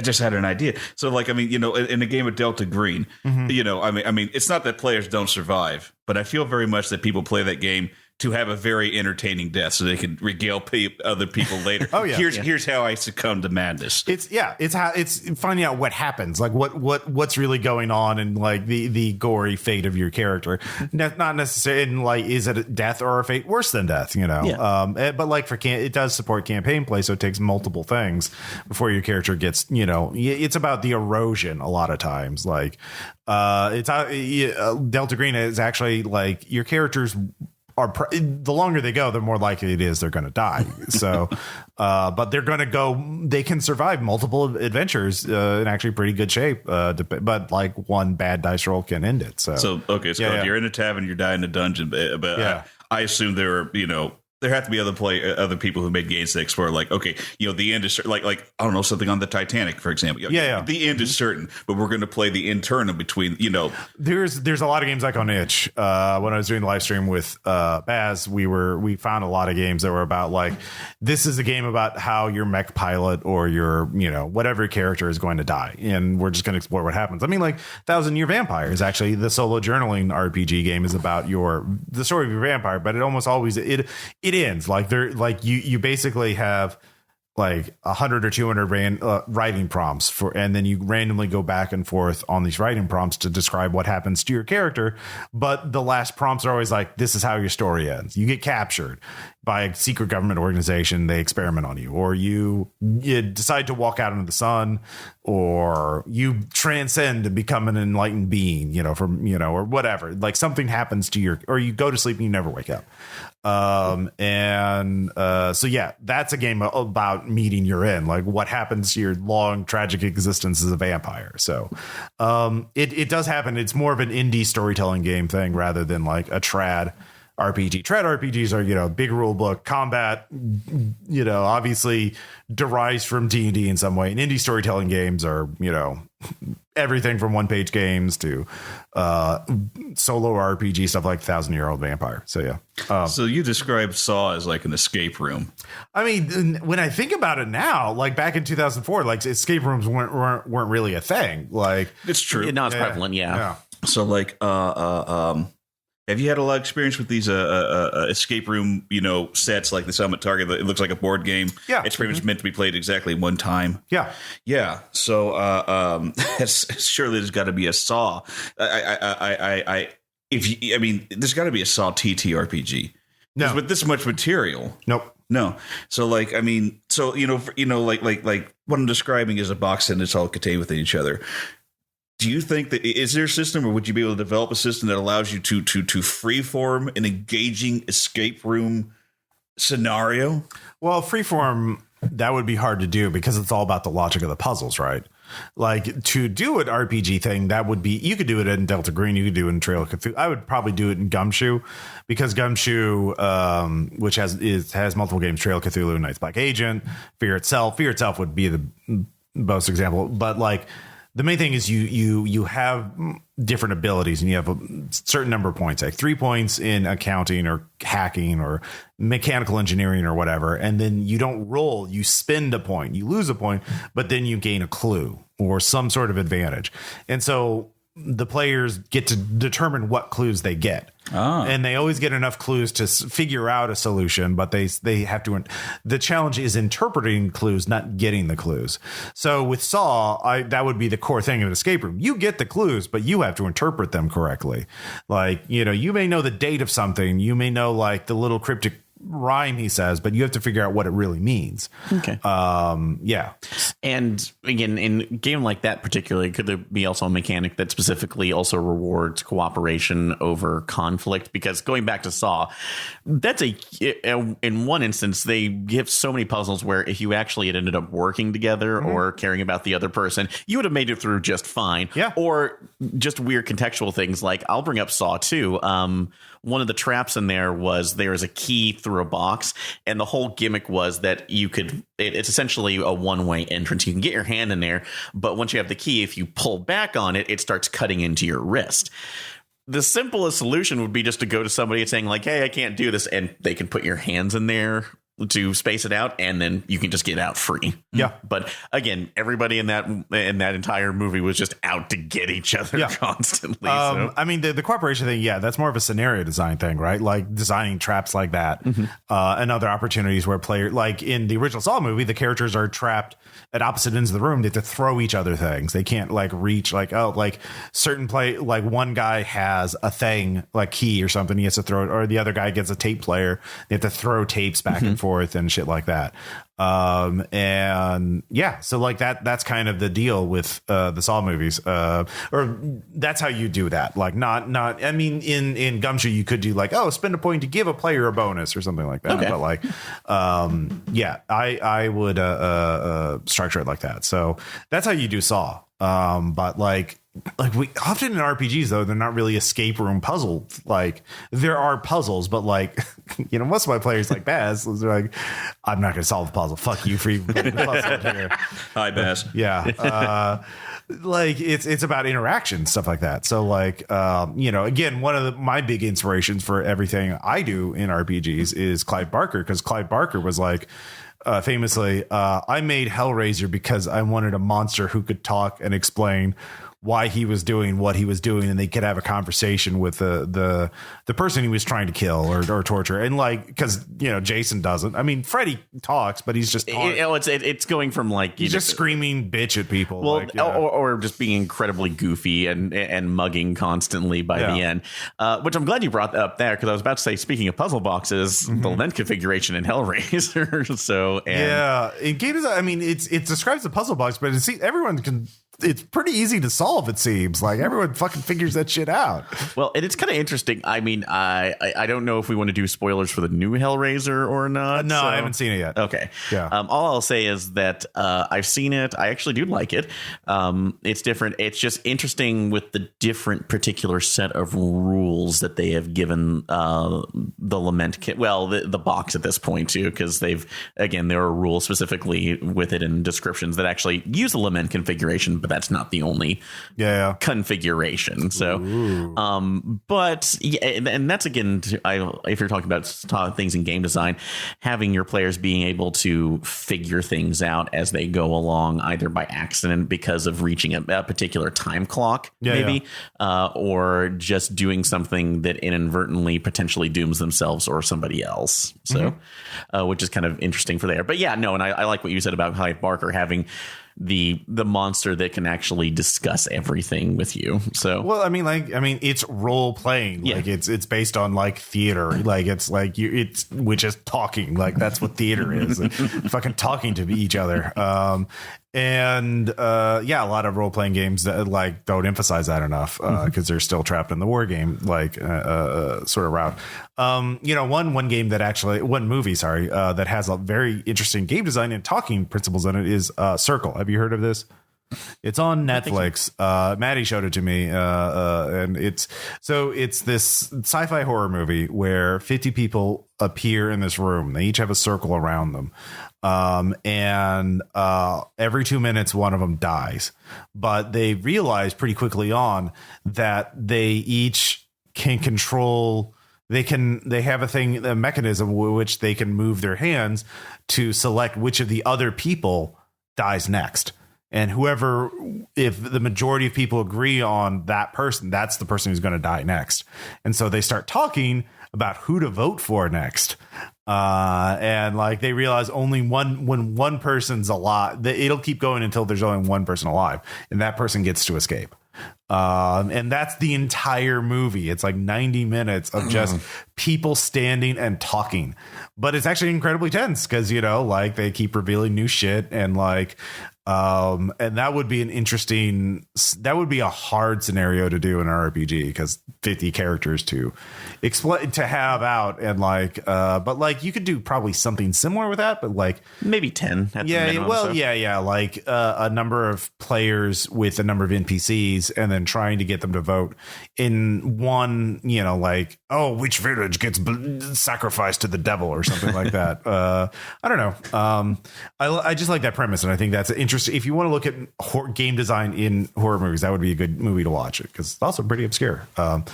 just had an idea. So like, I mean, in the game of Delta Green, I mean, it's not that players don't survive, but I feel very much that people play that game to have a very entertaining death so they can regale other people later. Here's how I succumbed to madness. It's finding out what happens, like what's really going on, and like the gory fate of your character. Not necessarily, and like, is it a death or a fate worse than death? But like it does support campaign play, so it takes multiple things before your character gets. It's about the erosion a lot of times. Like Delta Green is actually like, your characters the longer they go, the more likely it is they're going to die. So, but they're going to go. They can survive multiple adventures in actually pretty good shape. But like, one bad dice roll can end it. So okay, so you're in a tavern, you're dying in a dungeon, but I assume there were there have to be other people who made games that explore, like, okay, the end is like I don't know, something on the Titanic, for example. The end is certain, but we're going to play the internal between. There's a lot of games like on Itch. When I was doing the live stream with Baz, we found a lot of games that were about, like, this is a game about how your mech pilot or your whatever character is going to die, and we're just going to explore what happens. I mean, like 1,000 Year Vampire is actually, the solo journaling RPG game is about the story of your vampire, but it almost always it ends like you basically have like 100 or 200 writing prompts and then you randomly go back and forth on these writing prompts to describe what happens to your character, but the last prompts are always like, this is how your story ends. You get captured by a secret government organization, they experiment on you, or you decide to walk out into the sun, or you transcend and become an enlightened being, or whatever. Like, something happens to or you go to sleep and you never wake up. So yeah, that's a game about meeting your end, like what happens to your long tragic existence as a vampire. So it does happen. It's more of an indie storytelling game thing rather than like a trad RPG. Trad RPGs are, big rule book combat, obviously derives from D&D in some way. And indie storytelling games are, everything from one-page games to solo RPG stuff like 1,000-Year-Old Vampire. So yeah. So you described Saw as like an escape room. I mean, when I think about it now, like back in 2004, like escape rooms weren't really a thing. Like, it's true. Now it's prevalent. Yeah. So like, have you had a lot of experience with these escape room, sets like the Summit Target? It looks like a board game. Yeah, it's pretty much meant to be played exactly one time. Yeah. So surely there's got to be a Saw. There's got to be a Saw TTRPG. No, with this much material. Nope. No. So like, I mean, so, like what I'm describing is a box and it's all contained within each other. Do you think that is there a system, or would you be able to develop a system that allows you to freeform an engaging escape room scenario? Well, freeform, that would be hard to do because it's all about the logic of the puzzles, right? Like to do an RPG thing, that would be, you could do it in Delta Green, you could do it in Trail of Cthulhu. I would probably do it in Gumshoe because Gumshoe, which has multiple games, Trail of Cthulhu, Night's Black Agent, Fear Itself would be the most example. But like the main thing is you have different abilities and you have a certain number of points, like 3 points in accounting or hacking or mechanical engineering or whatever. And then you don't roll, you spend a point, you lose a point, but then you gain a clue or some sort of advantage. And so the players get to determine what clues they get. And they always get enough clues to figure out a solution, but they have to. The challenge is interpreting clues, not getting the clues. So with Saw, that would be the core thing of an escape room. You get the clues, but you have to interpret them correctly. Like, you may know the date of something. You may know like the little cryptic rhyme he says, but you have to figure out what it really means. Okay. Yeah. And again, in a game like that particularly, could there be also a mechanic that specifically also rewards cooperation over conflict? Because going back to Saw, that's in one instance, they give so many puzzles where if you actually had ended up working together or caring about the other person, you would have made it through just fine. Yeah. Or just weird contextual things like, I'll bring up Saw 2. One of the traps in there was there's a key through a box, and the whole gimmick was that you could, it's essentially a one-way entrance. You can get your hand in there, but once you have the key, if you pull back on it, it starts cutting into your wrist. The simplest solution would be just to go to somebody and saying like, hey, I can't do this. And they can put your hands in there to space it out, and then you can just get out free. Yeah. But again, everybody in that entire movie was just out to get each other constantly. I mean, the cooperation thing, that's more of a scenario design thing, right? Like designing traps like that, and other opportunities where like in the original Saw movie, the characters are trapped at opposite ends of the room. They have to throw each other things. They can't like reach like certain like one guy has a thing like key or something. He has to throw it, or the other guy gets a tape player. They have to throw tapes back and forth and shit like that. And so like that's kind of the deal with the Saw movies, or that's how you do that. Like not I mean in Gumshoe you could do like, spend a point to give a player a bonus or something like that. Okay. But like I would structure it like that. So that's how you do Saw. But like we often in RPGs though, they're not really escape room puzzle. Like there are puzzles, but like most of my players like Baz, they're like, I'm not going to solve the puzzle. Fuck you for even putting the puzzle in here. Hi, Baz. Yeah. Like it's about interaction, stuff like that. So like again, one of my big inspirations for everything I do in RPGs is Clive Barker, because Clive Barker was like, famously, I made Hellraiser because I wanted a monster who could talk and explain why he was doing what he was doing, and they could have a conversation with the person he was trying to kill or torture. And like, because Jason doesn't. I mean, Freddy talks, but he's just it's going from like he's just screaming bitch at people, or just being incredibly goofy and mugging constantly by the end. Which I'm glad you brought up there, because I was about to say, speaking of puzzle boxes, the lament configuration in Hellraiser. In game design, I mean, it describes the puzzle box, but everyone can. It's pretty easy to solve, it seems. Like everyone fucking figures that shit out. Well, and it's kind of interesting. I mean, I don't know if we want to do spoilers for the new Hellraiser or not. No, I haven't seen it yet. Okay. Yeah. All I'll say is that I've seen it. I actually do like it. It's different. It's just interesting with the different particular set of rules that they have given the lament kit. Well, the box at this point too, because there are rules specifically with it in descriptions that actually use the lament configuration, but that's not the only configuration. So, but and that's again, if you're talking about things in game design, having your players being able to figure things out as they go along, either by accident because of reaching a particular time clock, or just doing something that inadvertently potentially dooms themselves or somebody else. So, which is kind of interesting for there. But and I like what you said about Clive Barker having the monster that can actually discuss everything with you. So well, I mean, it's role playing. Yeah. Like it's based on like theater. Like it's like which is talking. Like that's what theater is. Fucking talking to each other. And a lot of role playing games that like don't emphasize that enough because they're still trapped in the war game like sort of route. One game that actually one movie, that has a very interesting game design and talking principles in it is Circle. Have you heard of this? It's on Netflix. Maddie showed it to me, and it's this sci-fi horror movie where 50 people appear in this room. They each have a circle around them, and every 2 minutes, one of them dies. But they realize pretty quickly on that they each can control. They have a mechanism which they can move their hands to select which of the other people dies next. And if the majority of people agree on that person, that's the person who's going to die next. And so they start talking about who to vote for next. And like they realize when one person's alive, it'll keep going until there's only one person alive, and that person gets to escape. And that's the entire movie. It's like 90 minutes of just people standing and talking, but it's actually incredibly tense because, like they keep revealing new shit and like, and that would be a hard scenario to do in an RPG because 50 characters to explain to have out and like, but like you could do probably something similar with that, but like maybe 10. At the minimum, like a number of players with a number of NPCs and then trying to get them to vote in one, like, oh, which village gets sacrificed to the devil or something like that. I don't know. I just like that premise, and I think that's interesting. If you want to look at game design in horror movies, that would be a good movie to watch it because it's also pretty obscure. Then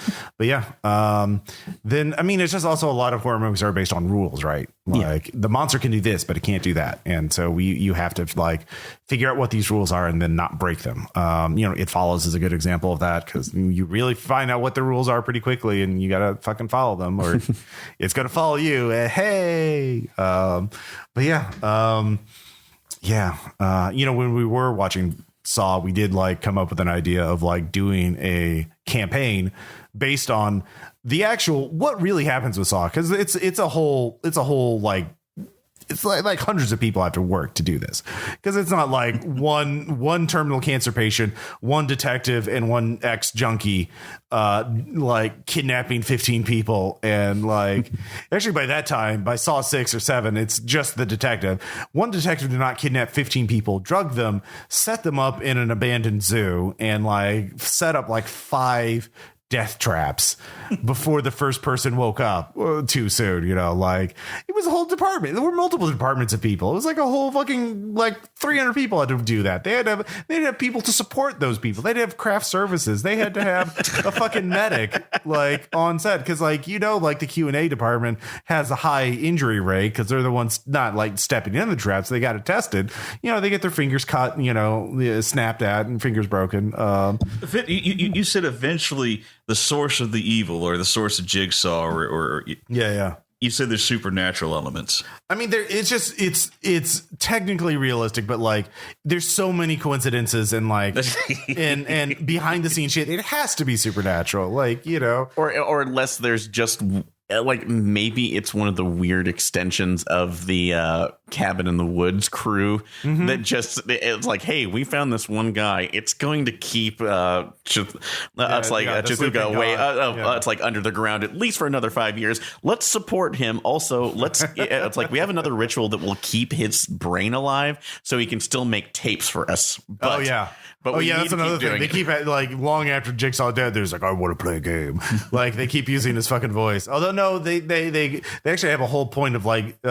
I mean, it's just also a lot of horror movies are based on rules, right? Like the monster can do this, but it can't do that, and so you have to like figure out what these rules are and then not break them. It Follows is a good example of that because you really find out what the rules are pretty quickly, and you gotta fucking follow them, or it's gonna follow you. When we were watching Saw, we did like come up with an idea of like doing a campaign based on the actual what really happens with Saw, because it's a whole like it's like hundreds of people have to work to do this, because it's not like one terminal cancer patient, one detective, and one ex junkie like kidnapping 15 people. And like actually by that time, by Saw 6 or 7, it's just the detective. One detective did not kidnap 15 people, drug them, set them up in an abandoned zoo, and like set up like 5 death traps before the first person woke up too soon. Like it was a whole department. There were multiple departments of people. It was like a whole fucking like 300 people had to do that. They had to have people to support those people. They'd have craft services. They had to have a fucking medic like on set, because like like the Q&A department has a high injury rate because they're the ones not like stepping in the traps. They got it tested. They get their fingers cut, snapped at and fingers broken. You said eventually the source of the evil, or the source of Jigsaw, or you said there's supernatural elements. I mean, it's technically realistic, but like there's so many coincidences and like and behind the scenes shit. It has to be supernatural, like or unless there's just like maybe it's one of the weird extensions of the Cabin in the Woods crew that just it's like, hey, we found this one guy. It's going to keep Chizuka away. It's like under the ground at least for another 5 years. Let's support him. Also, it's like we have another ritual that will keep his brain alive so he can still make tapes for us. But, that's another thing. They keep like long after Jigsaw dead, there's like, I want to play a game. Like they keep using his fucking voice. Although no, they actually have a whole point of like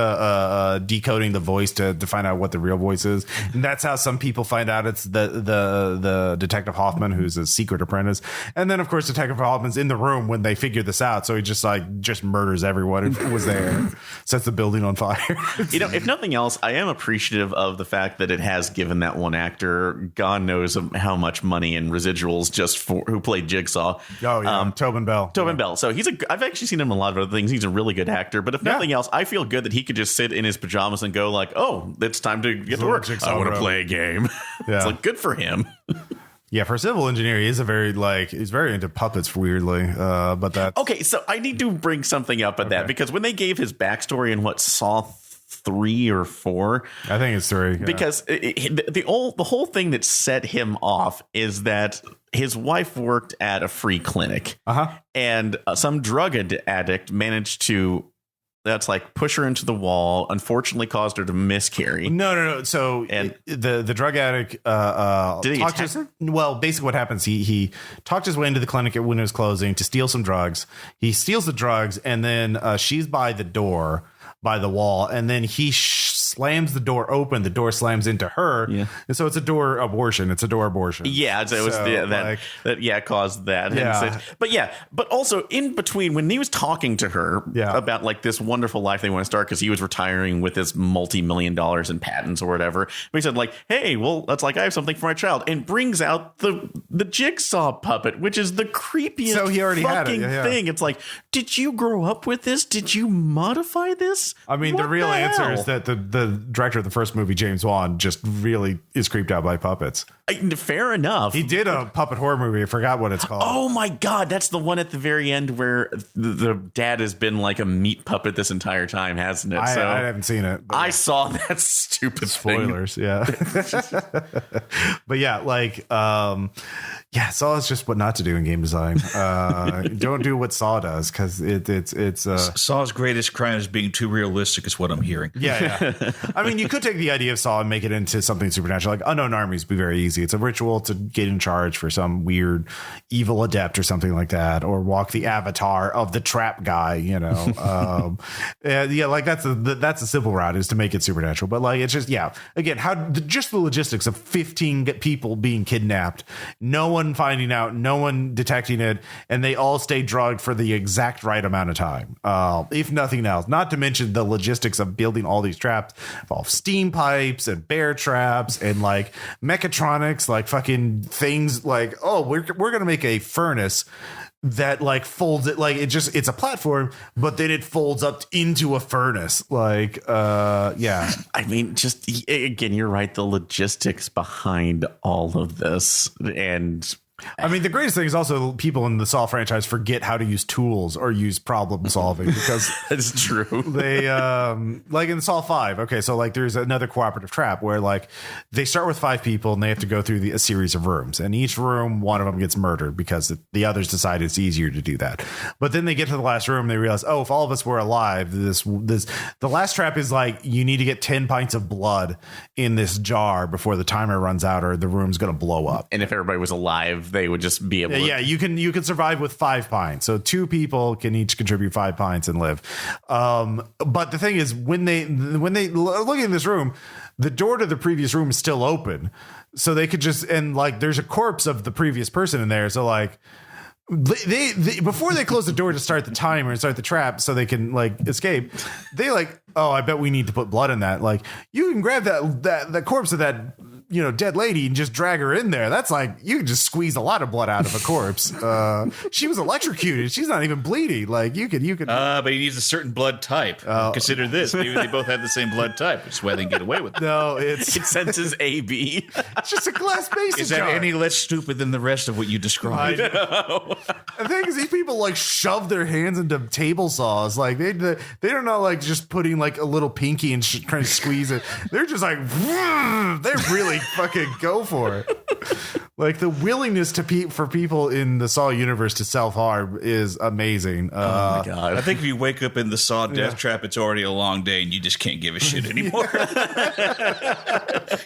decoding the voice to find out what the real voice is, and that's how some people find out it's the Detective Hoffman, who's a secret apprentice. And then of course Detective Hoffman's in the room when they figure this out, so he just murders everyone who was there, sets the building on fire. If nothing else, I am appreciative of the fact that it has given that one actor God knows how much money and residuals just for who played Jigsaw. Tobin Bell. So I've actually seen him in a lot of other things. He's a really good actor, but if nothing else, I feel good that he could just sit in his pajamas and go like, oh, it's time to get to work. I want to play a game. Yeah. It's like, good for him. Yeah, for civil engineer, he's very into puppets, weirdly. But that okay. So I need to bring something up at that, because when they gave his backstory in Saw 3 or 4, I think it's 3, because the whole thing that set him off is that his wife worked at a free clinic, and some drug addict managed to. That's like push her into the wall, unfortunately caused her to miscarry. No. So the drug addict did he attack her? Well, basically what happens, he talked his way into the clinic when it was closing to steal some drugs. He steals the drugs, and then she's by the wall, and then he slams the door open. The door slams into her. Yeah. And so it's a door abortion. Yeah. So it was that caused that. Yeah. But also in between, when he was talking to her about like this wonderful life they want to start, because he was retiring with his multi-million dollars in patents or whatever. But he said like, hey, well, that's like, I have something for my child, and brings out the jigsaw puppet, which is the creepiest so he already fucking had it. thing. It's like, did you grow up with this? Did you modify this? I mean, the real answer is that the director of the first movie, James Wan, just really is creeped out by puppets. Fair enough. He did a puppet horror movie. I forgot what it's called. Oh my God. That's the one at the very end where the dad has been like a meat puppet this entire time, hasn't it? I haven't seen it. I saw that stupid spoilers. Yeah. But yeah, like, Saw is just what not to do in game design. Don't do what Saw does, because it's Saw's greatest crime is being too realistic, is what I'm hearing. Yeah. I mean, you could take the idea of Saw and make it into something supernatural. Like Unknown Armies would be very easy. It's a ritual to get in charge for some weird evil adept or something like that, or walk the avatar of the trap guy, you know. Like that's a simple route, is to make it supernatural. But like, it's just, again, just the logistics of 15 people being kidnapped, no one finding out, no one detecting it, and they all stay drugged for the exact right amount of time, if nothing else. Not to mention the logistics of building all these traps involve steam pipes and bear traps and like mechatronics, like fucking things like, oh, we're gonna make a furnace that like folds it, like it's a platform, but then it folds up into a furnace. Like, I mean, just again, you're right. The logistics behind all of this, and I mean, the greatest thing is also people in the Saw franchise forget how to use tools or use problem solving, because that's true. They like in Saw 5. Okay, so like there's another cooperative trap where like they start with 5 people and they have to go through a series of rooms, and each room one of them gets murdered because the others decide it's easier to do that. But then they get to the last room and they realize, oh, if all of us were alive, the last trap is like you need to get 10 pints of blood in this jar before the timer runs out or the room's going to blow up. And if everybody was alive, they would just be able to. Yeah, you can survive with 5 pints. So 2 people can each contribute 5 pints and live. But the thing is, when they look in this room, the door to the previous room is still open. So they could just, and like there's a corpse of the previous person in there. So like they before they close the door to start the timer and start the trap so they can like escape, they like, oh, I bet we need to put blood in that. Like you can grab that corpse of that, you know, dead lady and just drag her in there. That's like, you can just squeeze a lot of blood out of a corpse. She was electrocuted. She's not even bleeding. Like you could. But he needs a certain blood type. Consider this. Maybe they both had the same blood type, which is why they can get away with it. No, it senses AB. It's just a glass mason Is that jar. any less stupid than the rest of what you described? The thing is, these people like shove their hands into table saws. Like they don't know, like just putting like a little pinky and trying to squeeze it. They're just like, they really fucking go for it. Like the willingness for people in the Saw universe to self-harm is amazing. Oh my God. I think if you wake up in the Saw death trap, it's already a long day and you just can't give a shit anymore.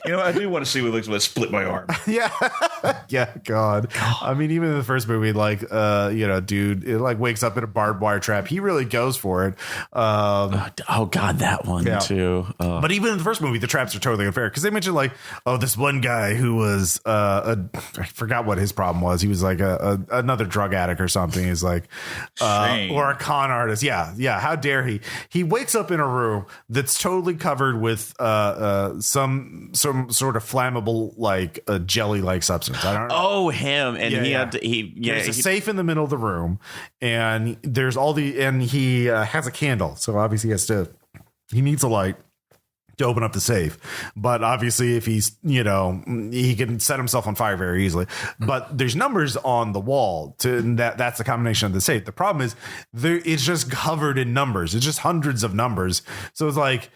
You know, I do want to see what looks like split my arm. Yeah, God. I mean, even in the first movie, like, dude, it like wakes up in a barbed wire trap. He really goes for it. Oh God, that one too. But even in the first movie, the traps are totally unfair because they mentioned like, oh, this one guy who was I forgot what his problem was. He was like another drug addict or something. He's like, or a con artist. Yeah. How dare he? He wakes up in a room that's totally covered with some sort of flammable like a jelly like substance. I don't know. Oh, him. And there's a safe in the middle of the room, and there's and he has a candle. So obviously he needs a light to open up the safe. But obviously if he's, you know, he can set himself on fire very easily. But there's numbers on the wall that's the combination of the safe. The problem is it's just covered in numbers. It's just hundreds of numbers. So it's like,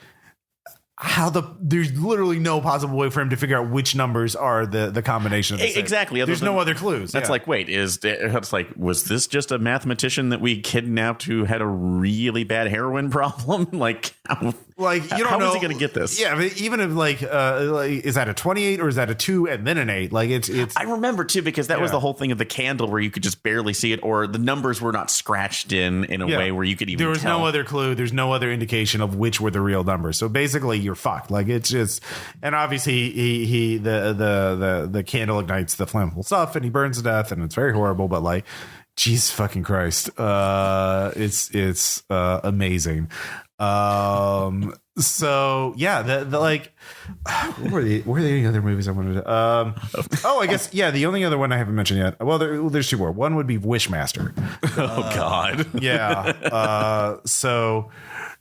there's literally no possible way for him to figure out which numbers are the combination of the exactly. There's no other clues. That's like, wait, it's like, was this just a mathematician that we kidnapped who had a really bad heroin problem? Like you don't know. How is he going to get this? Yeah, but even if like, is that a 28 or is that a 2 and then an 8? Like it's. I remember too, because that was the whole thing of the candle where you could just barely see it, or the numbers were not scratched in a way where you could even. There was no other clue. There's no other indication of which were the real numbers. So basically, you're fucked. Like it's just, and obviously the candle ignites the flammable stuff and he burns to death and it's very horrible. But like, Jesus fucking Christ, it's amazing. So yeah, the like, what were the other movies I wanted to? I guess the only other one I haven't mentioned yet. Well, there's 2 more. One would be Wishmaster. Oh God, yeah. So.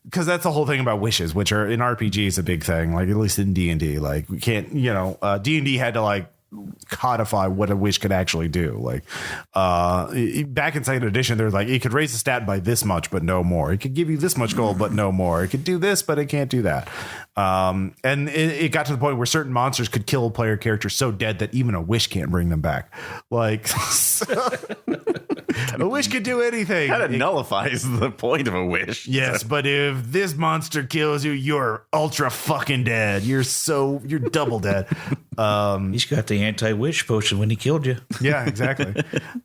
Because that's the whole thing about wishes, which are in RPGs a big thing, like at least in D&D. Like we can't, D&D had to like codify what a wish could actually do. Like back in second edition, there's like, it could raise the stat by this much, but no more. It could give you this much gold, but no more. It could do this, but it can't do that. And it got to the point where certain monsters could kill a player character so dead that even a wish can't bring them back. Like a wish could do anything. Kind of nullifies the point of a wish. Yes, but if this monster kills you, you're ultra fucking dead. You're double dead. He's got the anti-wish potion when he killed you. Yeah, exactly.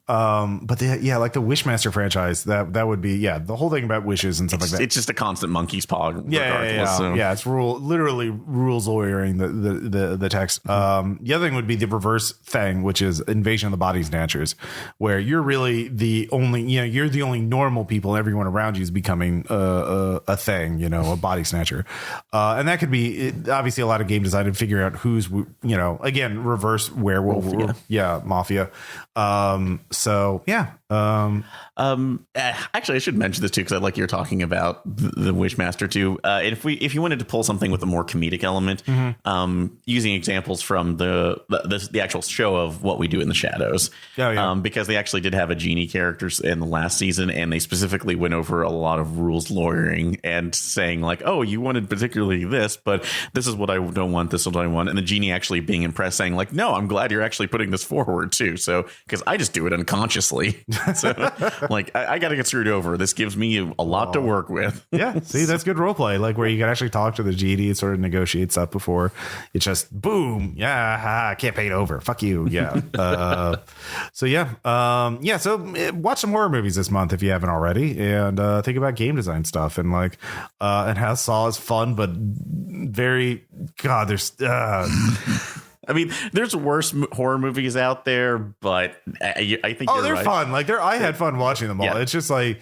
But like the Wishmaster franchise, that would be the whole thing about wishes and stuff like that. It's just a constant monkey's paw. Yeah. It's literally rules lawyering the text. The other thing would be the reverse thing, which is Invasion of the Body Snatchers, where you're really the only normal people. Everyone around you is becoming a thing, a body snatcher, and that could be obviously a lot of game design and figuring out who's again reverse werewolf, mafia. Actually, I should mention this too, because I like you're talking about the Wishmaster too. If you wanted to pull something with a more comedic element, using examples from the actual show of What We Do in the Shadows, because they actually did have a genie character in the last season, and they specifically went over a lot of rules lawyering and saying like, oh, you wanted particularly this, but this is what I don't want, this is what I want, and the genie actually being impressed, saying like, no, I'm glad you're actually putting this forward too, so because I just do it unconsciously. So like I got to get screwed over. This gives me a lot to work with. Yeah, see, that's good role play, like where you can actually talk to the genie and sort of negotiate stuff before it's just boom. I can't pay it over. Fuck you. Yeah. So watch some horror movies this month if you haven't already, and think about game design stuff and like and how Saw is fun, but very there's. I mean, there's worse horror movies out there, but I think they're right. Fun. Like I had fun watching them all. Yeah. It's just like,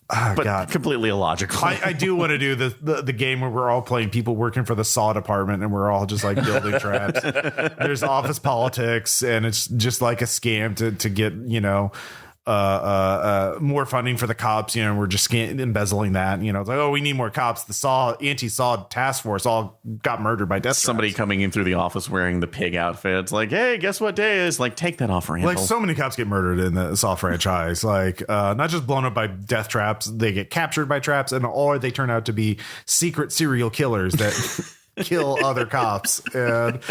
completely illogical. I do want to do the game where we're all playing people working for the Saw department and we're all just like building traps. There's office politics and it's just like a scam to get more funding for the cops, we're just embezzling that, it's like, oh, we need more cops. The anti-Saw task force all got murdered by death somebody traps. Coming in through the office wearing the pig outfit. It's like, hey, guess what day it is? Like, take that off, Randall. Like, so many cops get murdered in the Saw franchise, like not just blown up by death traps, they get captured by traps, or they turn out to be secret serial killers that kill other cops. And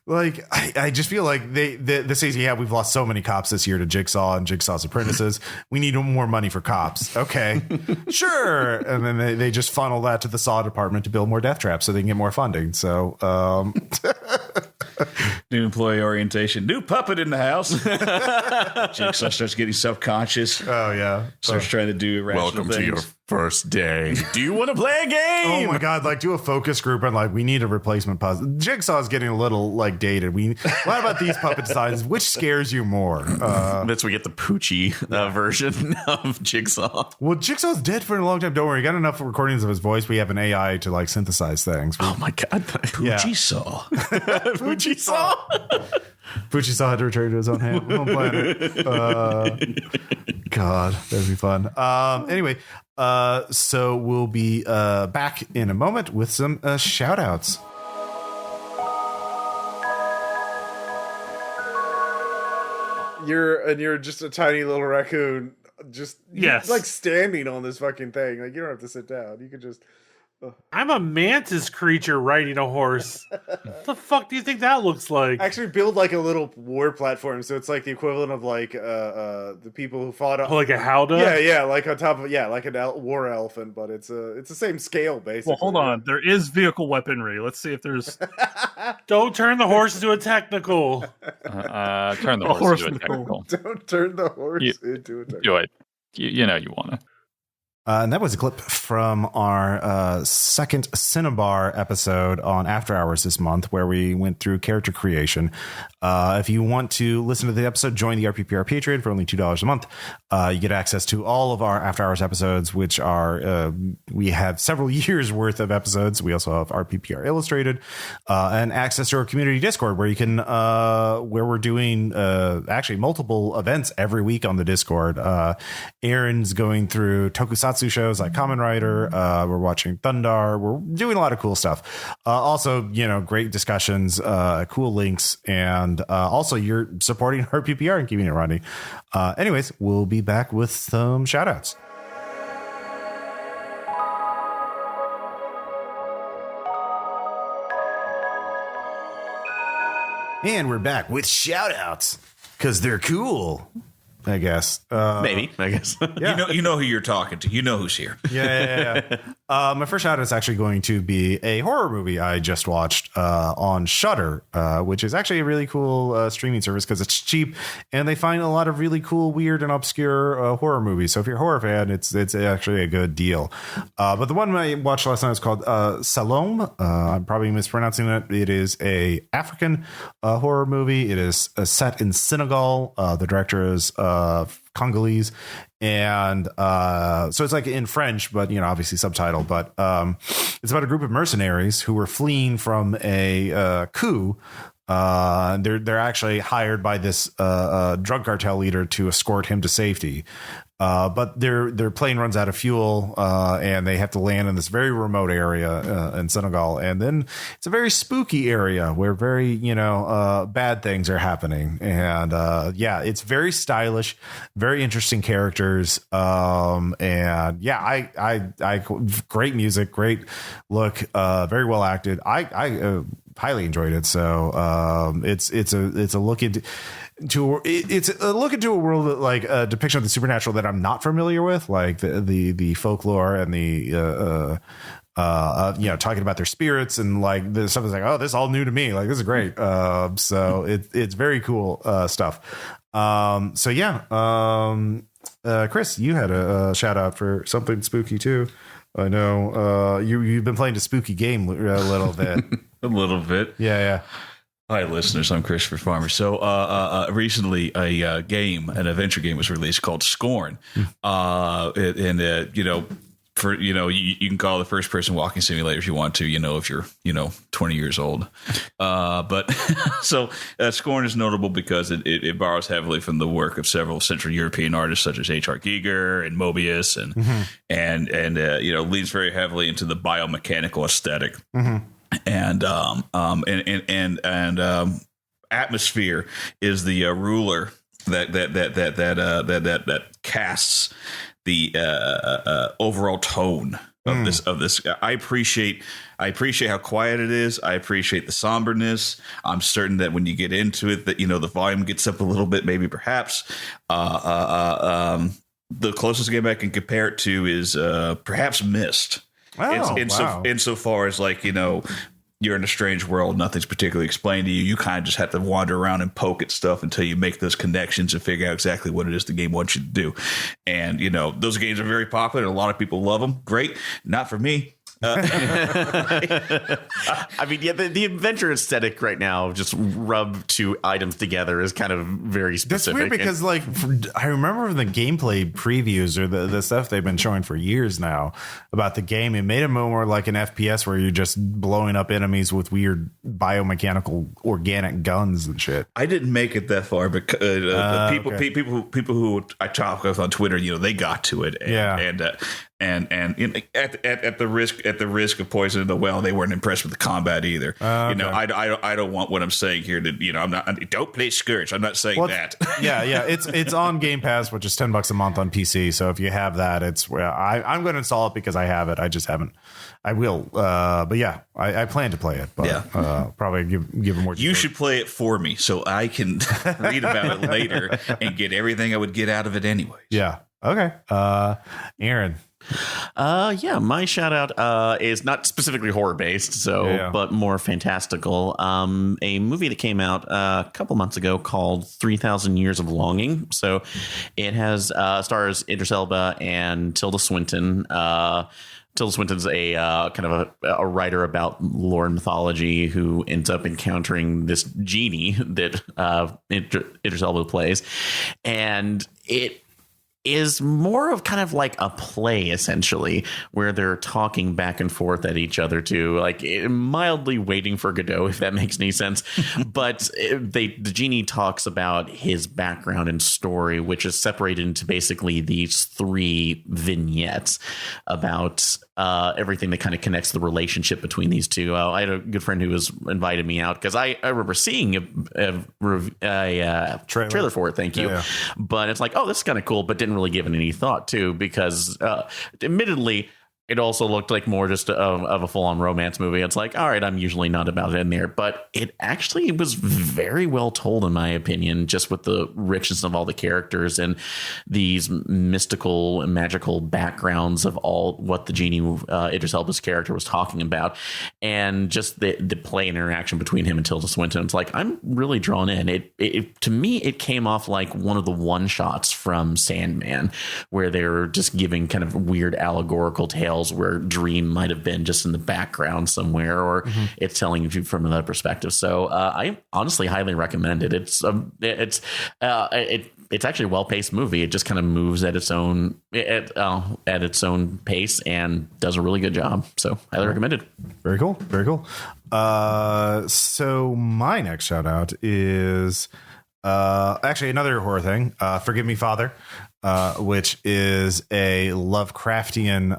like I just feel like they say, we've lost so many cops this year to Jigsaw and Jigsaw's apprentices, we need more money for cops. Okay. Sure. And then they just funnel that to the Saw department to build more death traps so they can get more funding. So new employee orientation, new puppet in the house. Jigsaw starts getting self-conscious. Oh yeah, starts trying to do irrational welcome things. To your first day. Do you want to play a game? Oh my god, like do a focus group and like we need a replacement puzzle. Jigsaw is getting a little like dated. What about these puppet designs? Which scares you more? That's we get the Poochie version of Jigsaw. Well, Jigsaw's dead for a long time. Don't worry, we got enough recordings of his voice. We have an AI to like synthesize things. Oh my god, Poochie Saw. Poochie Saw. Poochie Saw had to return to his own home planet. God, that'd be fun. Anyway, so we'll be back in a moment with some shout outs. you're just a tiny little raccoon, just Yes. like standing on this fucking thing. Like you don't have to sit down. You could just. I'm a mantis creature riding a horse. What the fuck do you think that looks like? Actually, build like a little war platform, so it's like the equivalent of like the people who fought. Like a howdah? Yeah, like on top of like a war elephant, but it's the same scale basically. Well, hold on. There is vehicle weaponry. Let's see if there's. Don't turn the horse into a technical. Turn the horse into a technical. Don't turn the horse into a technical. Do it. You know you want to. And that was a clip from our second Cinnabar episode on After Hours this month, where we went through character creation. If you want to listen to the episode, join the RPPR Patreon for only $2 a month. You get access to all of our After Hours episodes, which are we have several years worth of episodes. We also have RPPR Illustrated and access to our community Discord, where you can where we're doing actually multiple events every week on the Discord. Aaron's going through Tokusatsu shows like Kamen Rider. We're watching Thundar. We're doing a lot of cool stuff. Also, great discussions, cool links, and also you're supporting our PPR and keeping it running. Anyways, we'll be back with some shout outs. And we're back with shout outs because they're cool. I guess. Maybe, I guess. Yeah. You know who you're talking to. You know who's here. Yeah. My first shout out is actually going to be a horror movie I just watched on Shudder, which is actually a really cool streaming service because it's cheap and they find a lot of really cool, weird, and obscure horror movies. So if you're a horror fan, it's actually a good deal. But the one I watched last night is called Salome. I'm probably mispronouncing it. It is a African horror movie. It is set in Senegal. The director is Congolese, and so it's like in French, but obviously subtitled. But it's about a group of mercenaries who were fleeing from a coup. They're actually hired by this drug cartel leader to escort him to safety. But their plane runs out of fuel, and they have to land in this very remote area in Senegal. And then it's a very spooky area where very, bad things are happening. And it's very stylish, very interesting characters. I great music, great look, very well acted. I highly enjoyed it. So it's a look into. It's a look into a world that, like a depiction of the supernatural that I'm not familiar with, like the folklore and the talking about their spirits and like the stuff is like, oh, this is all new to me. Like this is great. So it's very cool stuff. Chris, you had a shout out for something spooky too. I know you've been playing a spooky game a little bit. A little bit. Yeah. Hi, listeners. I'm Christopher Farmer. So recently, an adventure game was released called Scorn, you can call it the first person walking simulator if you want to, if you're 20 years old. But so Scorn is notable because it borrows heavily from the work of several Central European artists such as H.R. Giger and Mobius, and leans very heavily into the biomechanical aesthetic. And atmosphere is the ruler that casts the overall tone of this. I appreciate how quiet it is. I appreciate the somberness. I'm certain that when you get into it, that the volume gets up a little bit, maybe perhaps. The closest game I can compare it to is perhaps Myst. Insofar as you're in a strange world, nothing's particularly explained to you. You kind of just have to wander around and poke at stuff until you make those connections and figure out exactly what it is the game wants you to do. And those games are very popular. A lot of people love them. Great, not for me. I mean, the adventure aesthetic right now, just rub two items together, is kind of very specific. That's weird because, I remember from the gameplay previews or the stuff they've been showing for years now about the game, it made it more like an FPS where you're just blowing up enemies with weird biomechanical organic guns and shit. I didn't make it that far, but people who I talk with on Twitter, they got to it. And you know, at the risk of poisoning the well, they weren't impressed with the combat either. You know, I don't want what I'm saying here to, you know, don't play Scourge. I'm not saying that. Yeah. It's on Game Pass, which is $10 a month on PC. So if you have that, I'm going to install it because I have it. I just haven't. I will. But yeah, I plan to play it. But probably give more. You should play it for me so I can read about it later and get everything I would get out of it anyway. Yeah. Okay. Aaron. My shout out is not specifically horror based, but more fantastical. A movie that came out a couple months ago called 3,000 Years of Longing. So it has stars Idris Elba and Tilda Swinton. Tilda Swinton's a kind of a writer about lore and mythology who ends up encountering this genie that Idris Elba plays, and it is more of kind of like a play, essentially, where they're talking back and forth at each other too, like mildly waiting for Godot, if that makes any sense. But the genie talks about his background and story, which is separated into basically these 3 vignettes about everything that kind of connects the relationship between these two. I had a good friend who was invited me out because I remember seeing a trailer for it. Thank you. Yeah. But it's like, oh, this is kind of cool, but didn't really give it any thought to, because admittedly it also looked like more just of a full-on romance movie. It's like, all right, I'm usually not about it in there, but it actually was very well told, in my opinion, just with the richness of all the characters and these mystical and magical backgrounds of all what the genie, Idris Elba's character, was talking about, and just the play and interaction between him and Tilda Swinton. It's like, I'm really drawn in. It to me, it came off like one of the one-shots from Sandman, where they were just giving kind of weird allegorical tales where Dream might have been just in the background somewhere, or it's telling you from another perspective. So I honestly highly recommend it. It's actually a well-paced movie. It just kind of moves at its own pace and does a really good job. So highly recommended. Very cool. Very cool. So my next shout out is actually another horror thing. Forgive Me, Father. Which is a Lovecraftian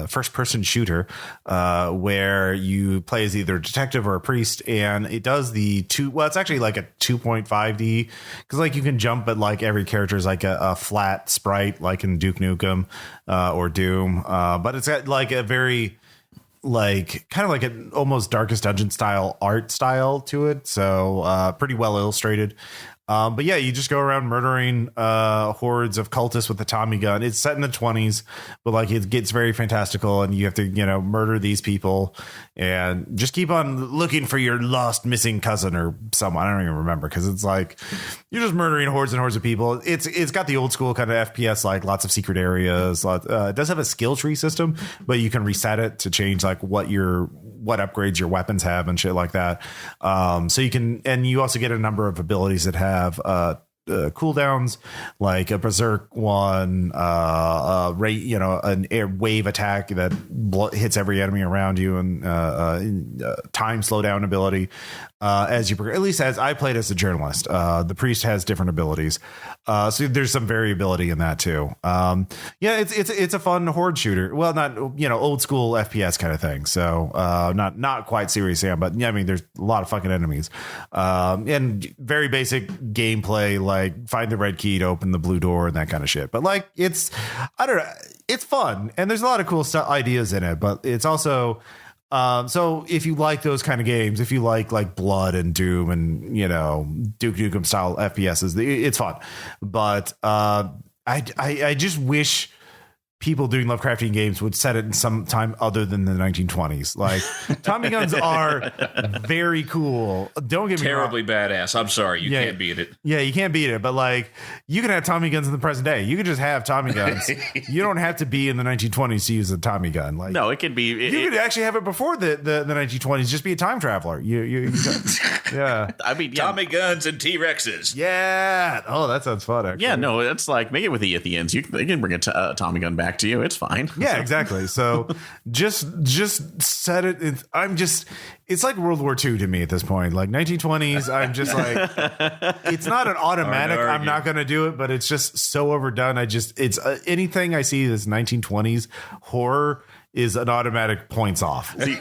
first-person shooter where you play as either a detective or a priest, and it does it's actually like a 2.5D, because like you can jump, but like every character is like a flat sprite, like in Duke Nukem or Doom, but it's got like a very like kind of like an almost Darkest Dungeon style art style to it, so pretty well illustrated. But yeah, you just go around murdering hordes of cultists with a Tommy gun. It's set in the 20s, but like it gets very fantastical, and you have to, murder these people and just keep on looking for your lost missing cousin or someone. I don't even remember, because it's like you're just murdering hordes and hordes of people. It's got the old school kind of FPS, like lots of secret areas. It does have a skill tree system, but you can reset it to change like what upgrades your weapons have and shit like that. So you can, and you also get a number of abilities that have cooldowns, like a berserk one, an air wave attack that hits every enemy around you, and time slowdown ability. As you progress, at least as I played as a journalist, the priest has different abilities, so there's some variability in that too. It's a fun horde shooter. Well, not old school FPS kind of thing. So not quite Serious Sam, but yeah, I mean there's a lot of fucking enemies, and very basic gameplay, like find the red key to open the blue door and that kind of shit. But like it's fun, and there's a lot of cool ideas in it, but it's also. So if you like those kind of games, if you like Blood and Doom and Duke Nukem style FPSs, it's fun. But I just wish people doing Lovecraftian games would set it in some time other than the 1920s. Like Tommy guns are very cool. Don't get me terribly wrong. Badass. I'm sorry, you can't beat it. Yeah, you can't beat it. But like, you can have Tommy guns in the present day. You can just have Tommy guns. You don't have to be in the 1920s to use a Tommy gun. Like, no, it could be. You could actually have it before the 1920s. Just be a time traveler. Yeah. I mean, Tommy guns and T-Rexes. Yeah. Oh, that sounds fun. Actually. Yeah. No, it's like make it with the Athenians. They can bring a Tommy gun back back to you. It's fine. Yeah, exactly. So just set it. It's like World War II to me at this point. Like 1920s, I'm just like, it's not an automatic. I'm not going to do it, but it's just so overdone. It's anything I see that's 1920s horror is an automatic points off. See,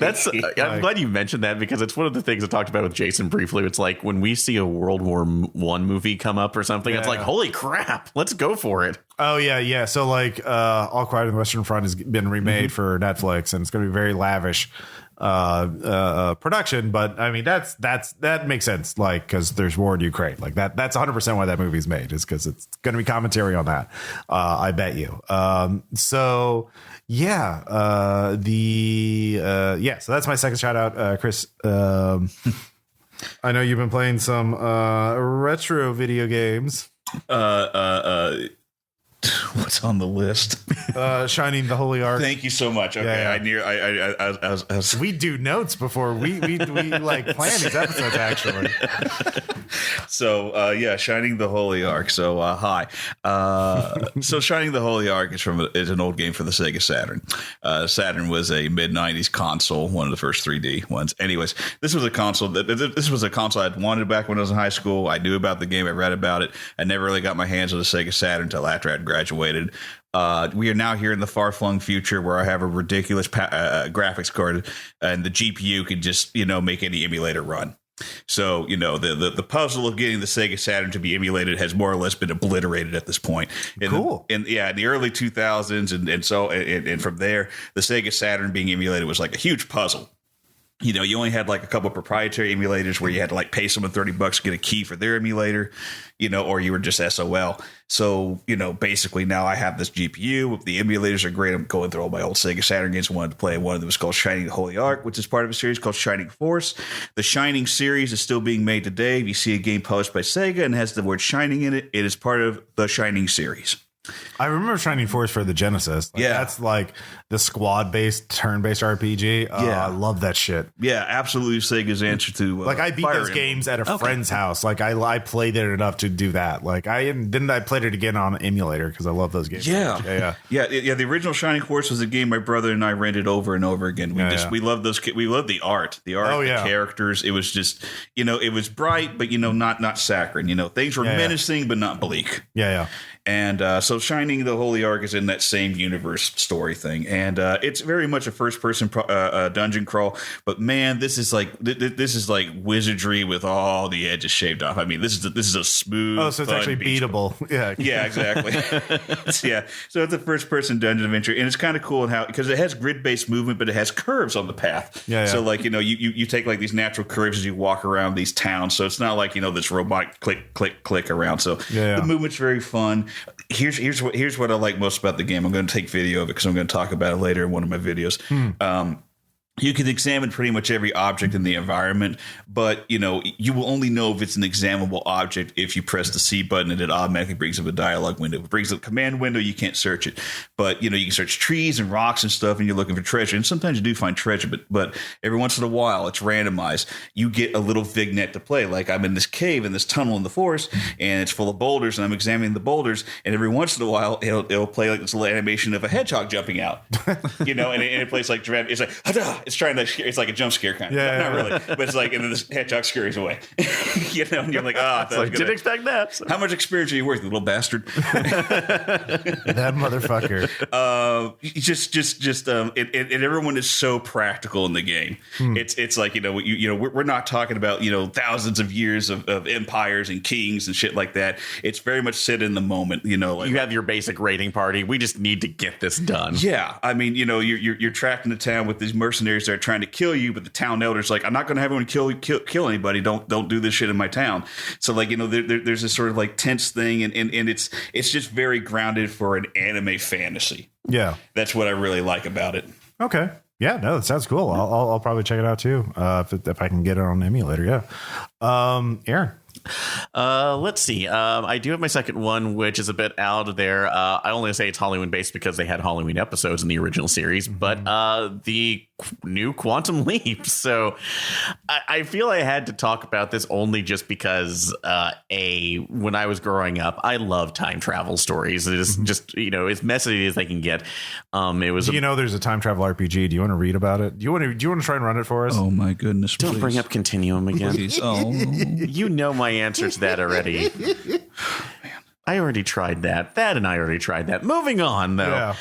I'm glad you mentioned that, because it's one of the things I talked about with Jason briefly. It's like when we see a World War I movie come up or something, it's like, holy crap, let's go for it. Oh yeah. So like All Quiet on the Western Front has been remade for Netflix, and it's going to be very lavish production. But I mean, that makes sense, like, because there's war in Ukraine. Like that's 100% why that movie's made, is because it's going to be commentary on that. I bet you. So yeah, so that's my second shout out, Chris. I know you've been playing some retro video games. What's on the list? Shining the Holy Ark. Thank you so much. Okay, yeah. I was we do notes before we like plan these episodes, actually. So Shining the Holy Ark. So hi. So Shining the Holy Ark is an old game for the Sega Saturn. Saturn was a mid-90s console, one of the first 3D ones. Anyways, this was a console I'd wanted back when I was in high school. I knew about the game. I read about it. I never really got my hands on the Sega Saturn until after I'd graduated. We are now here in the far-flung future where I have a ridiculous graphics card, and the GPU can just make any emulator run. So the puzzle of getting the Sega Saturn to be emulated has more or less been obliterated at this point. In the early 2000s, and from there, the Sega Saturn being emulated was like a huge puzzle. You only had like a couple of proprietary emulators where you had to like pay someone $30 to get a key for their emulator, or you were just SOL. So, basically now I have this GPU. The emulators are great. I'm going through all my old Sega Saturn games I wanted to play. One of them was called Shining the Holy Ark, which is part of a series called Shining Force. The Shining series is still being made today. If you see a game published by Sega and has the word Shining in it, it is part of the Shining series. I remember Shining Force for the Genesis. That's like the squad-based, turn-based RPG. I love that shit. Yeah, absolutely. Sega's answer to I beat those games at a friend's house. Like I played it enough to do that. Like I played it again on an emulator because I love those games. Yeah. The original Shining Force was a game my brother and I rented over and over again. We love those. We love the art, the characters. It was just it was bright, but not saccharine. Things were menacing, but not bleak. Yeah. And so Shining the Holy Ark is in that same universe story thing. And it's very much a first-person dungeon crawl. But, man, this is like wizardry with all the edges shaved off. I mean, this is a smooth, so it's actually beatable. Yeah, exactly. So it's a first-person dungeon adventure. And it's kind of cool because it has grid-based movement, but it has curves on the path. So, like, you take, like, these natural curves as you walk around these towns. So it's not like, this robotic click, click, click around. So the movement's very fun. Here's what I like most about the game. I'm going to take video of it because I'm going to talk about it later in one of my videos. You can examine pretty much every object in the environment, but you will only know if it's an examinable object if you press the C button and it automatically brings up a dialog window. If it brings up a command window, you can't search it. But you can search trees and rocks and stuff, and you're looking for treasure. And sometimes you do find treasure, but every once in a while it's randomized. You get a little vignette to play. Like I'm in this cave in this tunnel in the forest, and it's full of boulders, and I'm examining the boulders. And every once in a while it'll play like this little animation of a hedgehog jumping out. And it plays like giraffe. It's like Hada! It's trying to. It's like a jump scare kind of. Not really, but it's like, and then this hedgehog scurries away. And you're like, didn't expect that. How much experience are you worth, you little bastard? That motherfucker. And everyone is so practical in the game. It's like we're not talking about thousands of years of empires and kings and shit like that. It's very much sit in the moment. You have your basic raiding party. We just need to get this done. Yeah, I mean, you're trapped in the town with these mercenaries that are trying to kill you, but the town elder's like, I'm not going to have anyone kill anybody. Don't do this shit in my town. So like there's this sort of like tense thing, and it's just very grounded for an anime fantasy. Yeah, that's what I really like about it. Okay. Yeah, no, that sounds cool. I'll probably check it out too if I can get it on an emulator. Yeah. Aaron. Let's see. I do have my second one, which is a bit out there. I only say it's Halloween based because they had Halloween episodes in the original series, but the new Quantum Leap. So I feel I had to talk about this only just because when I was growing up, I love time travel stories. It is just, as messy as they can get. It was. There's a time travel RPG. Do you want to read about it? Do you want to try and run it for us? Oh my goodness! Don't bring up Continuum again. Please. Oh. You know my answer to that already. I already tried that. And I already tried that. Moving on, though.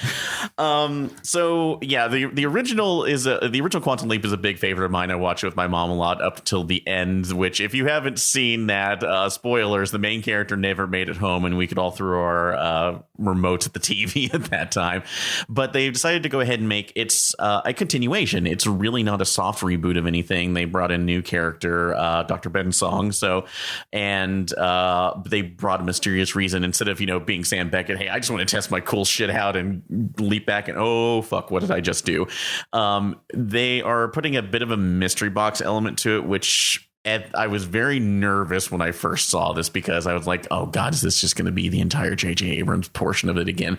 Yeah. The original Quantum Leap is a big favorite of mine. I watch it with my mom a lot up till the end, which if you haven't seen that, spoilers, the main character never made it home and we could all throw our remotes at the TV at that time. But they decided to go ahead and make it's a continuation. It's really not a soft reboot of anything. They brought in a new character, Dr. Ben Song. And they brought a mysterious reason. Instead of, being Sam Beckett, hey, I just want to test my cool shit out and leap back and, oh, fuck, what did I just do? They are putting a bit of a mystery box element to it, which I was very nervous when I first saw this because I was like, oh, God, is this just going to be the entire J.J. Abrams portion of it again?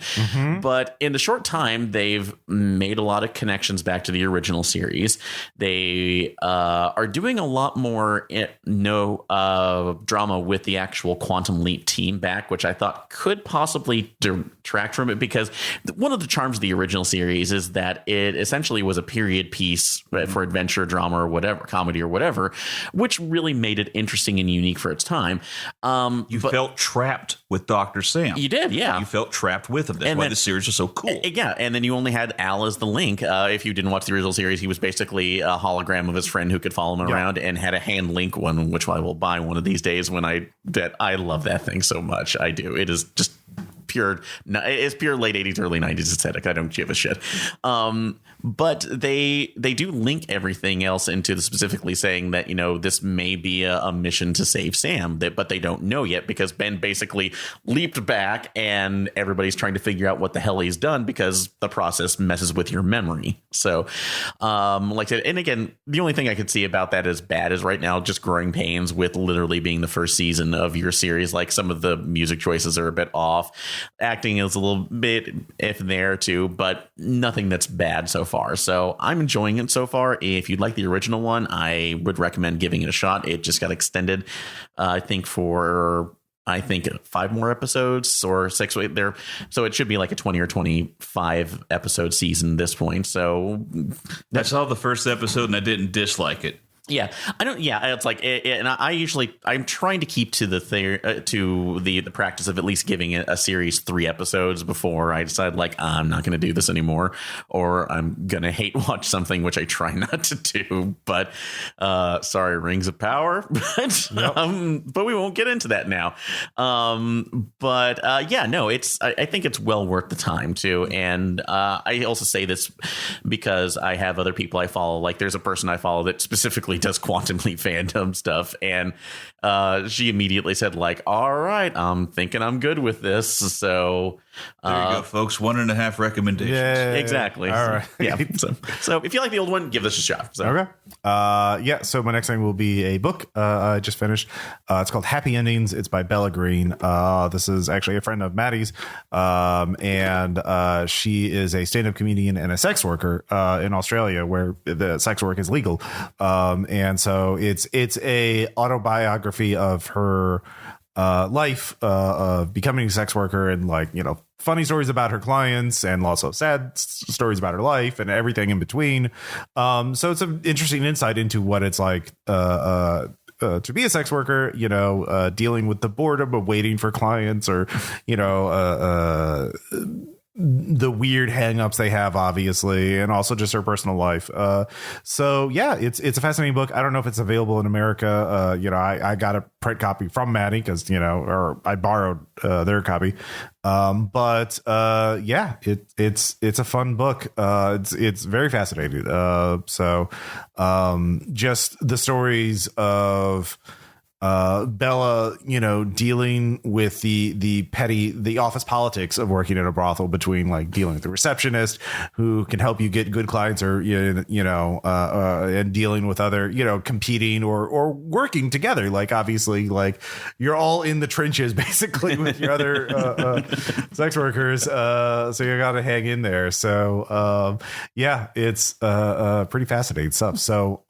But in the short time, they've made a lot of connections back to the original series. They are doing a lot more drama with the actual Quantum Leap team back, which I thought could possibly detract from it because one of the charms of the original series is that it essentially was a period piece for adventure, drama, or whatever, comedy or whatever, which really made it interesting and unique for its time. You felt trapped with Dr. Sam. You did, yeah. You felt trapped with him. That's why the series was so cool. Yeah, and then you only had Al as the link. If you didn't watch the original series, he was basically a hologram of his friend who could follow him around and had a hand link one, which I will buy one of these days when I love that thing so much. I do. It is just it's pure late 80s, early 90s aesthetic. I don't give a shit. But they do link everything else into specifically saying that, this may be a mission to save Sam, but they don't know yet because Ben basically leaped back and everybody's trying to figure out what the hell he's done because the process messes with your memory. So like I said, and again, the only thing I could see about that as bad is right now just growing pains with literally being the first season of your series. Like some of the music choices are a bit off. Acting is a little bit if there too, but nothing that's bad so far. So I'm enjoying it so far. If you'd like the original one, I would recommend giving it a shot. It just got extended, I think 5 more episodes or 6 there. So it should be like a 20 or 25 episode season at this point. So I saw the first episode and I didn't dislike it. Yeah, I don't. Yeah, it's like, and I'm trying to keep to the practice of at least giving a series 3 episodes before I decide like I'm not going to do this anymore, or I'm going to hate watch something, which I try not to do. But sorry, Rings of Power, but we won't get into that now. I think it's well worth the time too, and I also say this because I have other people I follow. Like there's a person I follow that specifically does Quantum Leap fandom stuff, and she immediately said like, all right, I'm thinking I'm good with this. So there you go, folks. 1.5 recommendations. Yay. Exactly. All right. Yeah. So if you like the old one, give this a shot. So. Okay. So my next thing will be a book I just finished. It's called Happy Endings. It's by Bella Green. This is actually a friend of Maddie's, and she is a stand-up comedian and a sex worker in Australia, where the sex work is legal. And so it's a autobiography of her life of becoming a sex worker, and funny stories about her clients and also sad stories about her life and everything in between. So it's an interesting insight into what it's like to be a sex worker, dealing with the boredom of waiting for clients, or the weird hangups they have, obviously, and also just her personal life. So yeah, it's a fascinating book. I don't know if it's available in America. I got a print copy from Maddie because or I borrowed their copy. But it's a fun book. It's very fascinating. Just the stories of Bella, dealing with the office politics of working in a brothel, between like dealing with the receptionist who can help you get good clients, or and dealing with other competing or working together. Like obviously, like you're all in the trenches basically with your other sex workers, so you got to hang in there. So it's pretty fascinating stuff. So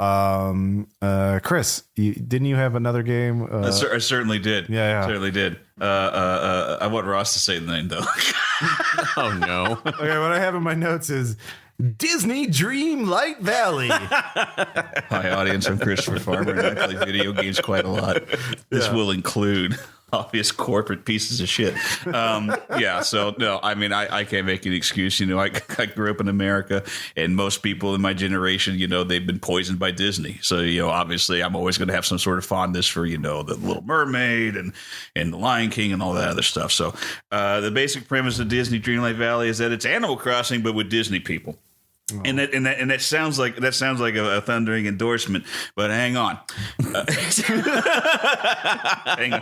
Chris, didn't you have another game? I certainly did. Certainly did. I want Ross to say the name though. Oh no. Okay, what I have in my notes is Disney Dream Light Valley. Hi audience, I'm Christopher Farmer and I play video games quite a lot. This will include obvious corporate pieces of shit. So no, I mean, I can't make an excuse. I grew up in America, and most people in my generation, they've been poisoned by Disney. So, obviously I'm always going to have some sort of fondness for, the Little Mermaid and the Lion King and all that other stuff. So the basic premise of Disney Dreamlight Valley is that it's Animal Crossing, but with Disney people. Oh. And that sounds like a thundering endorsement, but hang on, hang on.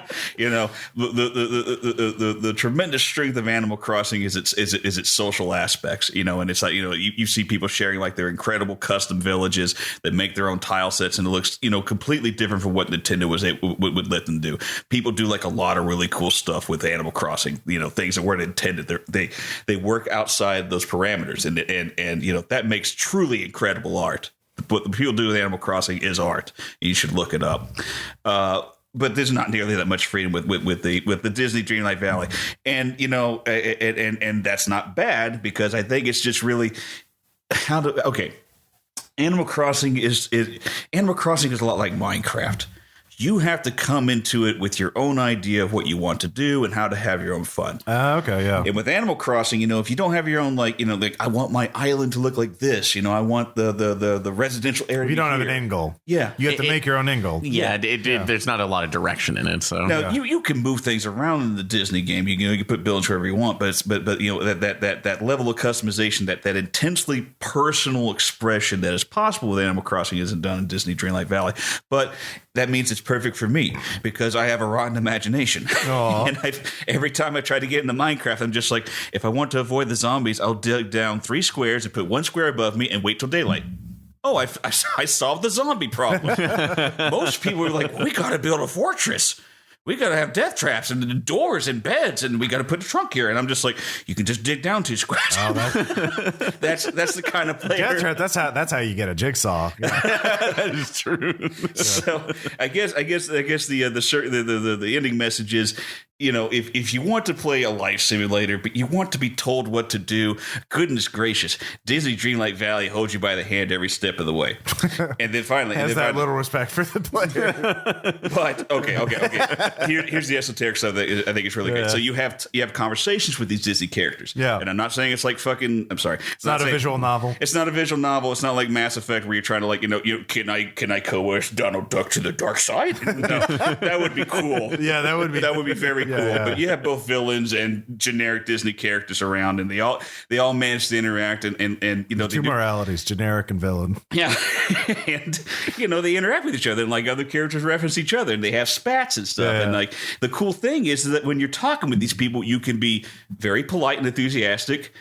The tremendous strength of Animal Crossing is its social aspects. And it's like you see people sharing like their incredible custom villages that make their own tile sets, and it looks completely different from what Nintendo would let them do. People do like a lot of really cool stuff with Animal Crossing. Things that weren't intended. They work outside those parameters, and that makes truly incredible art. What the people do with Animal Crossing is art. You should look it up. But there's not nearly that much freedom with the Disney Dreamlight Valley, and and that's not bad, because I think it's just really Animal Crossing is a lot like Minecraft. You have to come into it with your own idea of what you want to do and how to have your own fun. Okay, yeah. And with Animal Crossing, if you don't have your own, like I want my island to look like this. I want the residential area. If you don't have an end goal, you have to make your own end goal. There's not a lot of direction in it. So now you can move things around in the Disney game. You can put buildings wherever you want, but that level of customization, that intensely personal expression that is possible with Animal Crossing isn't done in Disney Dreamlight Valley. But that means it's perfect for me because I have a rotten imagination. And every time I try to get into Minecraft, I'm just like, if I want to avoid the zombies, I'll dig down 3 squares and put 1 square above me and wait till daylight. Oh, I solved the zombie problem. Most people are like, we got to build a fortress. We got to have death traps and doors and beds, and we got to put a trunk here. And I'm just like, you can just dig down 2 squares. Oh, that's the kind of player. That's how you get a jigsaw. Yeah. That is true. Yeah. So I guess the ending message is, if you want to play a life simulator, but you want to be told what to do, goodness gracious, Disney Dreamlight Valley holds you by the hand every step of the way. And then finally, little respect for the player. But okay. Here's the esoteric stuff that I think is really good. So you have conversations with these Disney characters. Yeah. And I'm not saying it's like fucking. I'm sorry. It's not a visual novel. It's not a visual novel. It's not like Mass Effect where you're trying to can I coerce Donald Duck to the dark side? No, that would be cool. Yeah, that would be very cool. Yeah. But you have both villains and generic Disney characters around, and they all manage to interact and two moralities, generic and villain. Yeah. And they interact with each other, and like other characters reference each other, and they have spats and stuff. Yeah. And like the cool thing is that when you're talking with these people, you can be very polite and enthusiastic.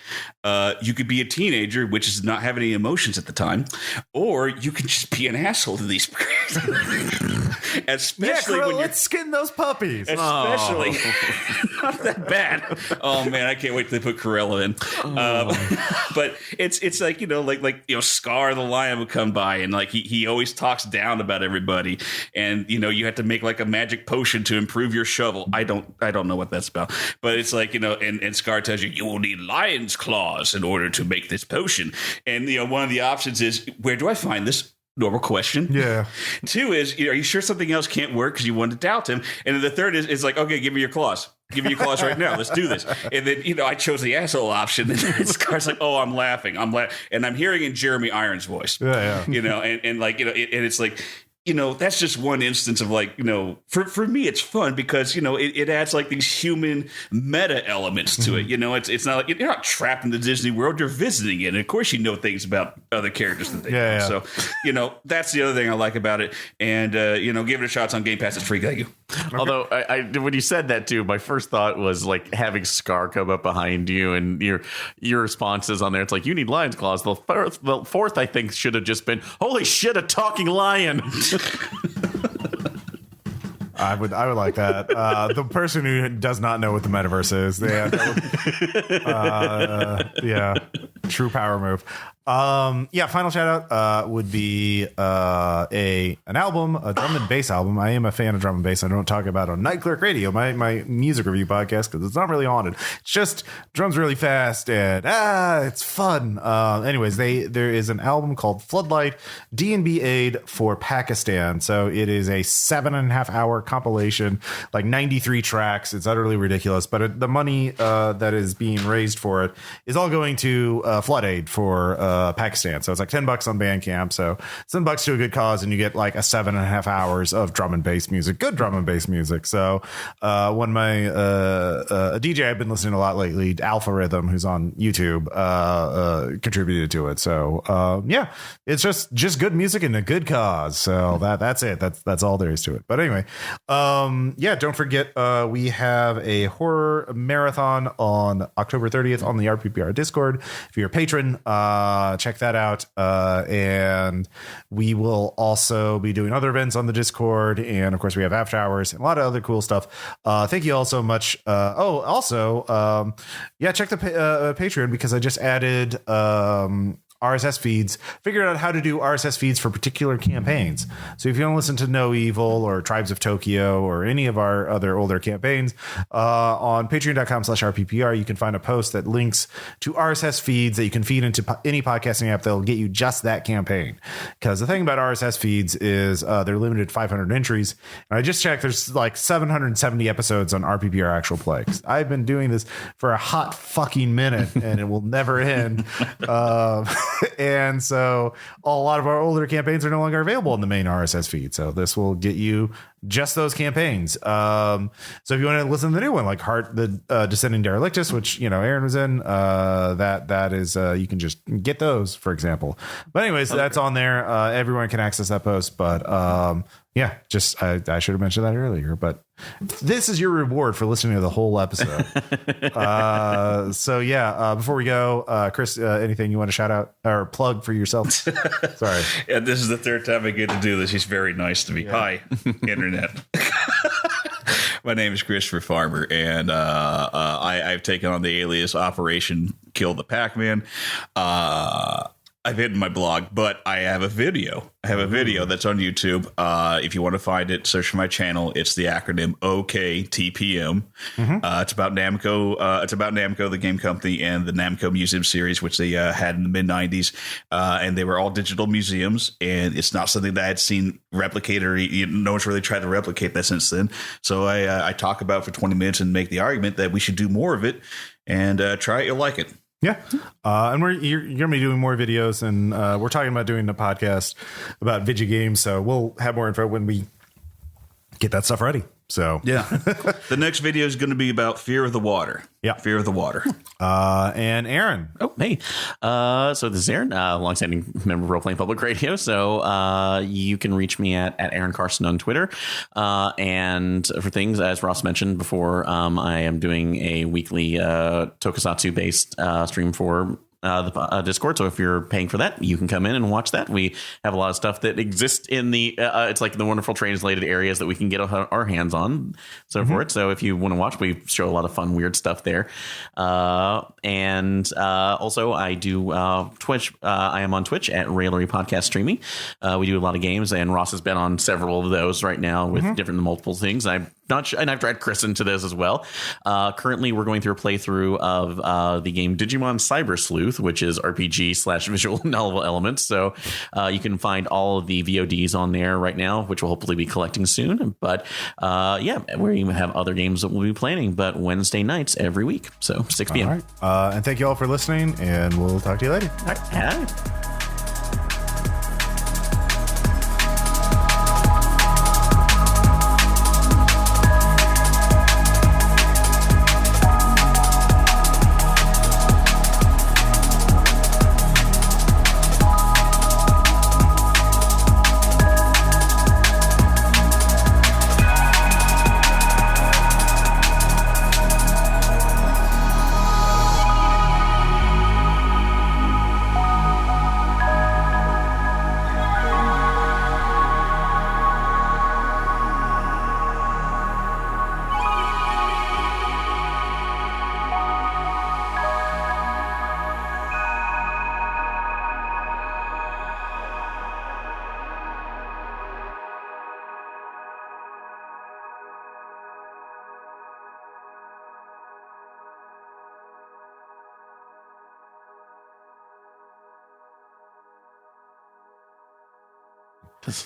You could be a teenager, which is not having any emotions at the time, or you can just be an asshole to these especially when let's skin those puppies. Especially not that bad. Oh man, I can't wait till they put Cruella in. But it's like Scar the lion would come by, and like he always talks down about everybody, and you have to make like a magic potion to improve your shovel. I don't know what that's about, but it's like and Scar tells you will need lion's claws in order to make this potion, and one of the options is, where do I find this? Normal question. Yeah. 2 is, are you sure something else can't work because you want to doubt him? And then the 3rd is like, okay, give me your claws. Give me your claws right now. Let's do this. And then, I chose the asshole option. And Scar's like, oh, I'm laughing. And I'm hearing in Jeremy Irons' voice. Yeah. And it's like, that's just one instance of like, for me, it's fun because, it adds like these human meta elements to it. It's not like you're not trapped in the Disney World, you're visiting it. And of course, things about other characters that they know. So, that's the other thing I like about it. And, give it a shot. It's on Game Pass. It's free. Thank you. Although I when you said that too, my first thought was like having Scar come up behind you and your responses on there. It's like, you need lion's claws. The fourth, I think, should have just been, holy shit, a talking lion. I would like that. The person who does not know what the metaverse is, true power move. Final shout out would be an album, a drum and bass album. I am a fan of drum and bass. I don't talk about it on Night Clerk Radio, my music review podcast, because it's not really haunted. It's just drums really fast and it's fun. Anyways, there is an album called Floodlight D&B Aid for Pakistan. So it is a 7.5 hour compilation, like 93 tracks. It's utterly ridiculous, but the money that is being raised for it is all going to Flood Aid for Pakistan. So it's like $10 on Bandcamp. So $7 to a good cause, and you get like a 7.5 hours of drum and bass music, good drum and bass music. So one of my a DJ I've been listening to a lot lately, Alpha Rhythm, who's on YouTube, contributed to it. So it's just good music and a good cause. So that's it. That's all there is to it. But anyway, don't forget we have a horror marathon on October 30th on the RPPR Discord. If you're a patron, check that out. And we will also be doing other events on the Discord. And of course, we have after hours and a lot of other cool stuff. Thank you all so much. Check the Patreon, because I just added RSS feeds, figured out how to do RSS feeds for particular campaigns. So if you want to listen to No Evil or Tribes of Tokyo or any of our other older campaigns, on patreon.com/RPPR, you can find a post that links to RSS feeds that you can feed into any podcasting app that'll get you just that campaign. Because the thing about RSS feeds is they're limited to 500 entries. And I just checked, there's like 770 episodes on RPPR Actual Play. I've been doing this for a hot fucking minute and it will never end. And so a lot of our older campaigns are no longer available in the main RSS feed. So this will get you just those campaigns. So if you want to listen to the new one, like Heart, the Descending Derelictus, which, Aaron was in, that is, you can just get those, for example. But anyways, that's on there. Everyone can access that post. But I should have mentioned that earlier, but this is your reward for listening to the whole episode. Before we go, Chris, anything you want to shout out or plug for yourself? Sorry. Yeah, this is the third time I get to do this. He's very nice to me. Yeah. Hi, internet. My name is Christopher Farmer, and I've taken on the alias Operation Kill the Pac-Man. I've hidden my blog, but I have a video. That's on YouTube. If you want to find it, search for my channel. It's the acronym OKTPM. It's about Namco. It's about Namco, the game company, and the Namco Museum series, which they had in the mid-90s. And they were all digital museums, and it's not something that I had seen replicated, or no one's really tried to replicate that since then. So I talk about it for 20 minutes and make the argument that we should do more of it, and try it. You'll like it. Yeah. And you're going to be doing more videos, and we're talking about doing a podcast about video games. So we'll have more info when we get that stuff ready. So yeah, the next video is going to be about Fear of the Water. Yeah. Fear of the Water. And Aaron. Oh, hey. So this is Aaron, longstanding member of Role Playing Public Radio. So you can reach me at Aaron Carson on Twitter. And for things, as Ross mentioned before, I am doing a weekly Tokusatsu based stream for the Discord. So if you're paying for that, you can come in and watch that. We have a lot of stuff that exists in the it's like the wonderful translated areas that we can get our hands on, so for it. So if you want to watch, we show a lot of fun, weird stuff there. And also I do Twitch. I am on Twitch at Railery Podcast Streaming. We do a lot of games, and Ross has been on several of those right now with different multiple things. I'm not sure, and I've dragged Chris into this as well. Currently, we're going through a playthrough of the game Digimon Cyber Sleuth, which is RPG/visual novel elements. So you can find all of the VODs on there right now, which we'll hopefully be collecting soon. But we even have other games that we'll be planning, but Wednesday nights every week. So 6 p.m. All right. And thank you all for listening, and we'll talk to you later. All right. Bye.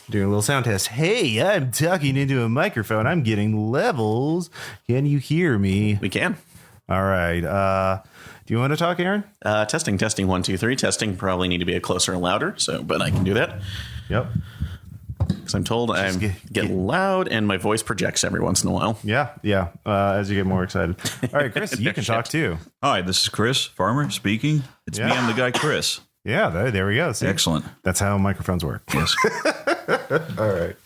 Doing a little sound test. Hey, I'm talking into a microphone. I'm getting levels. Can you hear me? We can. All right. Do you want to talk, Aaron? Testing 1 2 3. Testing. Probably need to be a closer and louder. But I can do that. Yep. Because I'm told I get loud and my voice projects every once in a while. Yeah. As you get more excited. All right, Chris, you can talk too. Hi, this is Chris Farmer speaking. It's me. I'm the guy, Chris. Yeah, there we go. See? Excellent. That's how microphones work. Yes. All right.